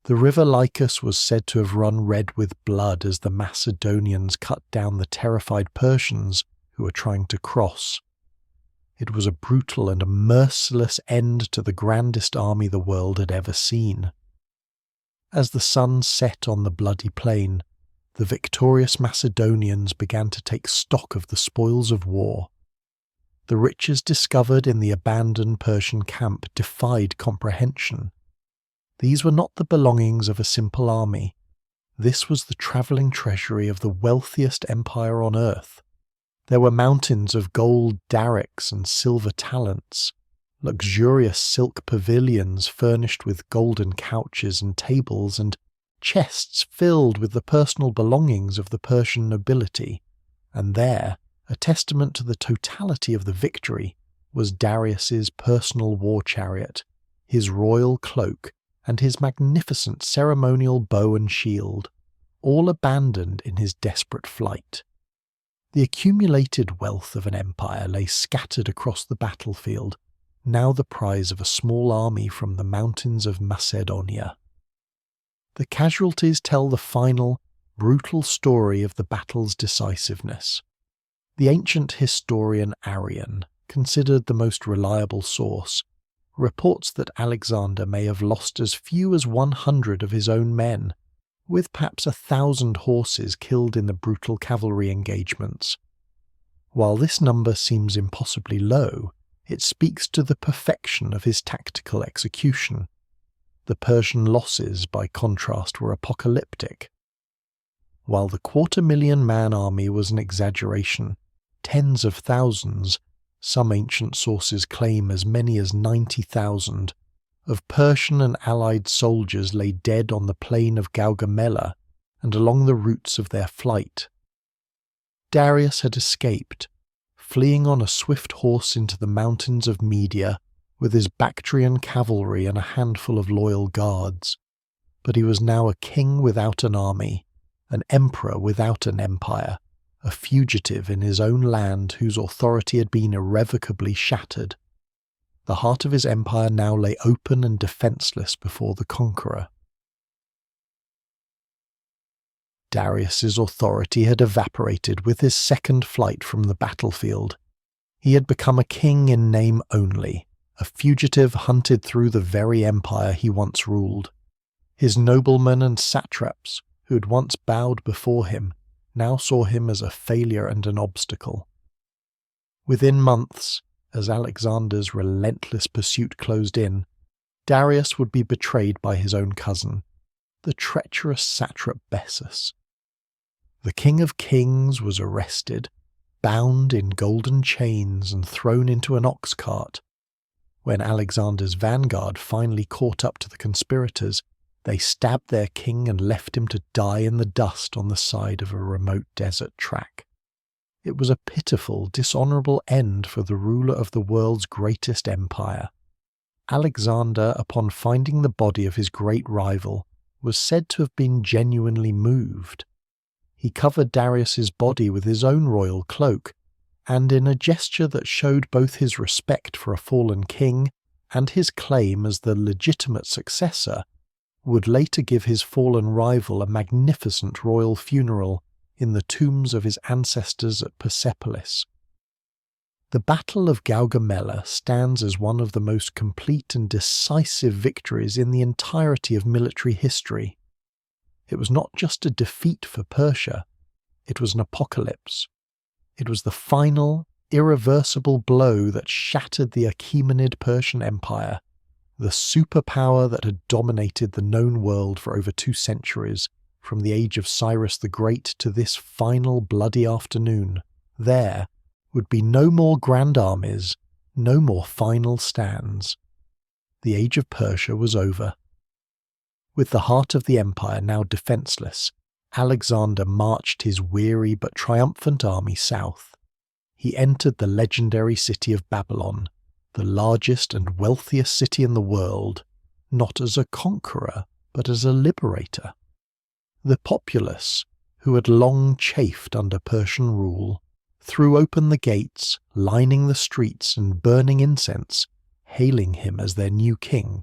The river Lycus was said to have run red with blood as the Macedonians cut down the terrified Persians who were trying to cross. It was a brutal and a merciless end to the grandest army the world had ever seen. As the sun set on the bloody plain, the victorious Macedonians began to take stock of the spoils of war. The riches discovered in the abandoned Persian camp defied comprehension. These were not the belongings of a simple army. This was the travelling treasury of the wealthiest empire on earth. There were mountains of gold darics and silver talents, luxurious silk pavilions furnished with golden couches and tables, and chests filled with the personal belongings of the Persian nobility, and there, a testament to the totality of the victory, was Darius's personal war chariot, his royal cloak, and his magnificent ceremonial bow and shield, all abandoned in his desperate flight. The accumulated wealth of an empire lay scattered across the battlefield, now the prize of a small army from the mountains of Macedonia. The casualties tell the final, brutal story of the battle's decisiveness. The ancient historian Arrian, considered the most reliable source, reports that Alexander may have lost as few as 100 of his own men, with perhaps 1,000 horses killed in the brutal cavalry engagements. While this number seems impossibly low, it speaks to the perfection of his tactical execution. The Persian losses, by contrast, were apocalyptic. While the 250,000-man army was an exaggeration, tens of thousands, some ancient sources claim as many as 90,000, of Persian and allied soldiers lay dead on the plain of Gaugamela and along the routes of their flight. Darius had escaped, fleeing on a swift horse into the mountains of Media with his Bactrian cavalry and a handful of loyal guards. But he was now a king without an army, an emperor without an empire, a fugitive in his own land whose authority had been irrevocably shattered. The heart of his empire now lay open and defenceless before the conqueror. Darius's authority had evaporated with his second flight from the battlefield. He had become a king in name only, a fugitive hunted through the very empire he once ruled. His noblemen and satraps, who had once bowed before him, now saw him as a failure and an obstacle. Within months, as Alexander's relentless pursuit closed in, Darius would be betrayed by his own cousin, the treacherous satrap Bessus. The King of Kings was arrested, bound in golden chains and thrown into an ox cart. When Alexander's vanguard finally caught up to the conspirators, they stabbed their king and left him to die in the dust on the side of a remote desert track. It was a pitiful, dishonourable end for the ruler of the world's greatest empire. Alexander, upon finding the body of his great rival, was said to have been genuinely moved. He covered Darius's body with his own royal cloak, and in a gesture that showed both his respect for a fallen king and his claim as the legitimate successor, would later give his fallen rival a magnificent royal funeral in the tombs of his ancestors at Persepolis. The Battle of Gaugamela stands as one of the most complete and decisive victories in the entirety of military history. It was not just a defeat for Persia, it was an apocalypse. It was the final, irreversible blow that shattered the Achaemenid Persian Empire, the superpower that had dominated the known world for over 2 centuries, from the age of Cyrus the Great to this final bloody afternoon. There would be no more grand armies, no more final stands. The age of Persia was over. With the heart of the empire now defenceless, Alexander marched his weary but triumphant army south. He entered the legendary city of Babylon, the largest and wealthiest city in the world, not as a conqueror, but as a liberator. The populace, who had long chafed under Persian rule, threw open the gates, lining the streets and burning incense, hailing him as their new king.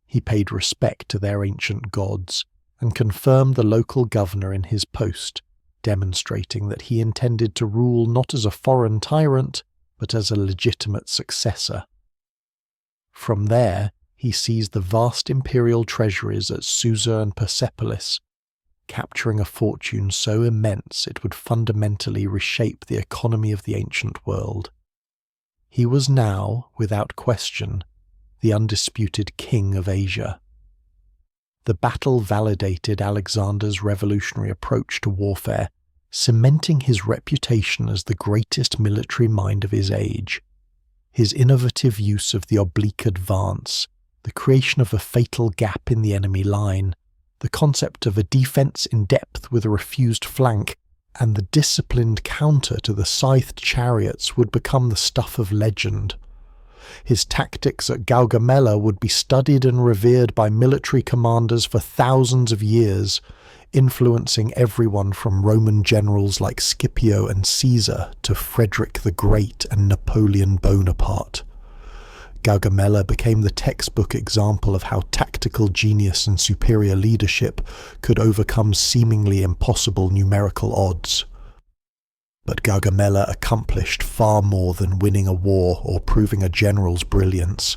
He paid respect to their ancient gods and confirmed the local governor in his post, demonstrating that he intended to rule not as a foreign tyrant, but as a legitimate successor. From there, he seized the vast imperial treasuries at Susa and Persepolis, capturing a fortune so immense it would fundamentally reshape the economy of the ancient world. He was now, without question, the undisputed king of Asia. The battle validated Alexander's revolutionary approach to warfare, cementing his reputation as the greatest military mind of his age. His innovative use of the oblique advance, the creation of a fatal gap in the enemy line, the concept of a defence in depth with a refused flank, and the disciplined counter to the scythed chariots would become the stuff of legend. His tactics at Gaugamela would be studied and revered by military commanders for thousands of years, influencing everyone from Roman generals like Scipio and Caesar to Frederick the Great and Napoleon Bonaparte. Gaugamela became the textbook example of how tactical genius and superior leadership could overcome seemingly impossible numerical odds. But Gaugamela accomplished far more than winning a war or proving a general's brilliance.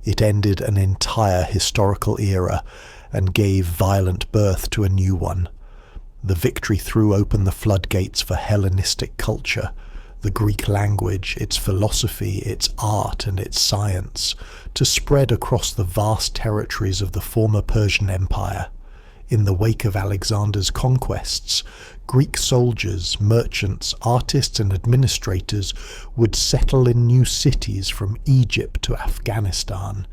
It ended an entire historical era and gave violent birth to a new one. The victory threw open the floodgates for Hellenistic culture, the Greek language, its philosophy, its art and its science, to spread across the vast territories of the former Persian Empire. In the wake of Alexander's conquests, Greek soldiers, merchants, artists and administrators would settle in new cities from Egypt to Afghanistan,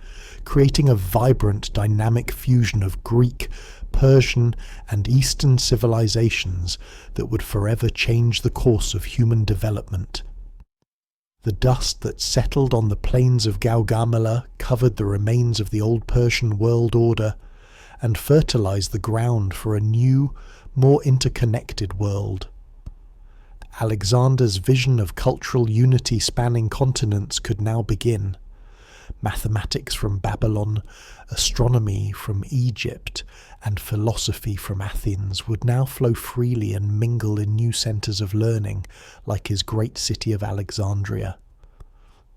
creating a vibrant, dynamic fusion of Greek, Persian and Eastern civilizations that would forever change the course of human development. The dust that settled on the plains of Gaugamela covered the remains of the old Persian world order and fertilized the ground for a new, more interconnected world. Alexander's vision of cultural unity spanning continents could now begin. Mathematics from Babylon, astronomy from Egypt, and philosophy from Athens would now flow freely and mingle in new centres of learning, like his great city of Alexandria.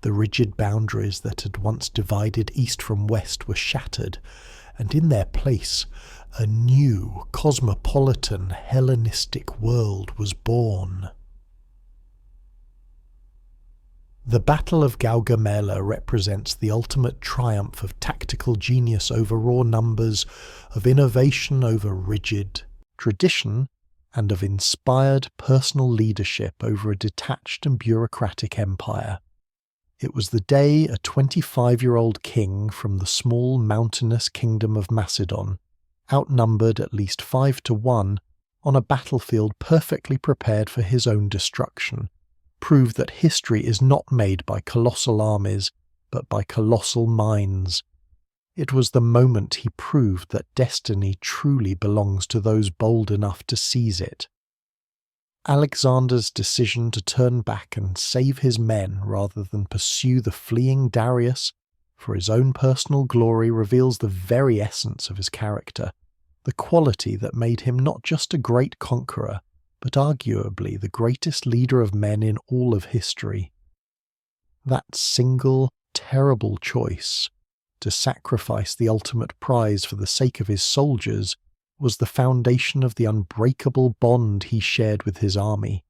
The rigid boundaries that had once divided east from west were shattered, and in their place, a new, cosmopolitan, Hellenistic world was born. The Battle of Gaugamela represents the ultimate triumph of tactical genius over raw numbers, of innovation over rigid tradition, and of inspired personal leadership over a detached and bureaucratic empire. It was the day a 25-year-old king from the small mountainous kingdom of Macedon, outnumbered at least 5-1, on a battlefield perfectly prepared for his own destruction, proved that history is not made by colossal armies, but by colossal minds. It was the moment he proved that destiny truly belongs to those bold enough to seize it. Alexander's decision to turn back and save his men rather than pursue the fleeing Darius for his own personal glory reveals the very essence of his character, the quality that made him not just a great conqueror, but arguably the greatest leader of men in all of history. That single, terrible choice, to sacrifice the ultimate prize for the sake of his soldiers, was the foundation of the unbreakable bond he shared with his army.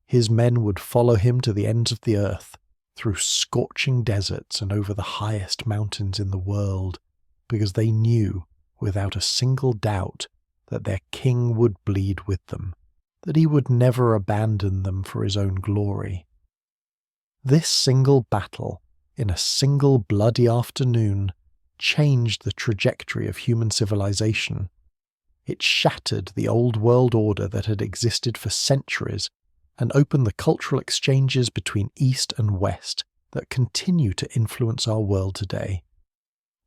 His men would follow him to the ends of the earth, through scorching deserts and over the highest mountains in the world, because they knew, without a single doubt, that their king would bleed with them, that he would never abandon them for his own glory. This single battle, in a single bloody afternoon, changed the trajectory of human civilization. It shattered the old world order that had existed for centuries and opened the cultural exchanges between East and West that continue to influence our world today.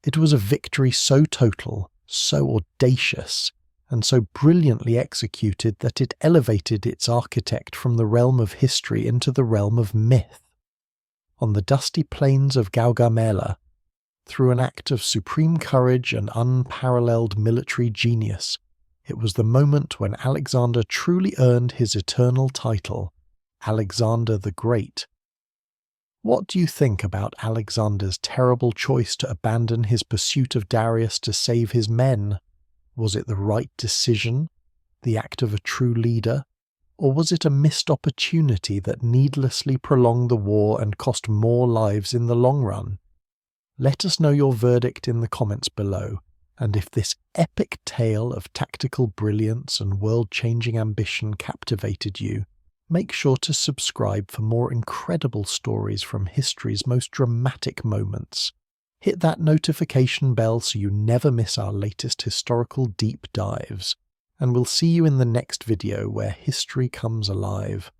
It was a victory so total, so audacious, and so brilliantly executed that it elevated its architect from the realm of history into the realm of myth. On the dusty plains of Gaugamela, through an act of supreme courage and unparalleled military genius, it was the moment when Alexander truly earned his eternal title, Alexander the Great. What do you think about Alexander's terrible choice to abandon his pursuit of Darius to save his men? Was it the right decision, the act of a true leader, or was it a missed opportunity that needlessly prolonged the war and cost more lives in the long run? Let us know your verdict in the comments below, and if this epic tale of tactical brilliance and world-changing ambition captivated you, make sure to subscribe for more incredible stories from history's most dramatic moments. Hit that notification bell so you never miss our latest historical deep dives, and we'll see you in the next video where history comes alive.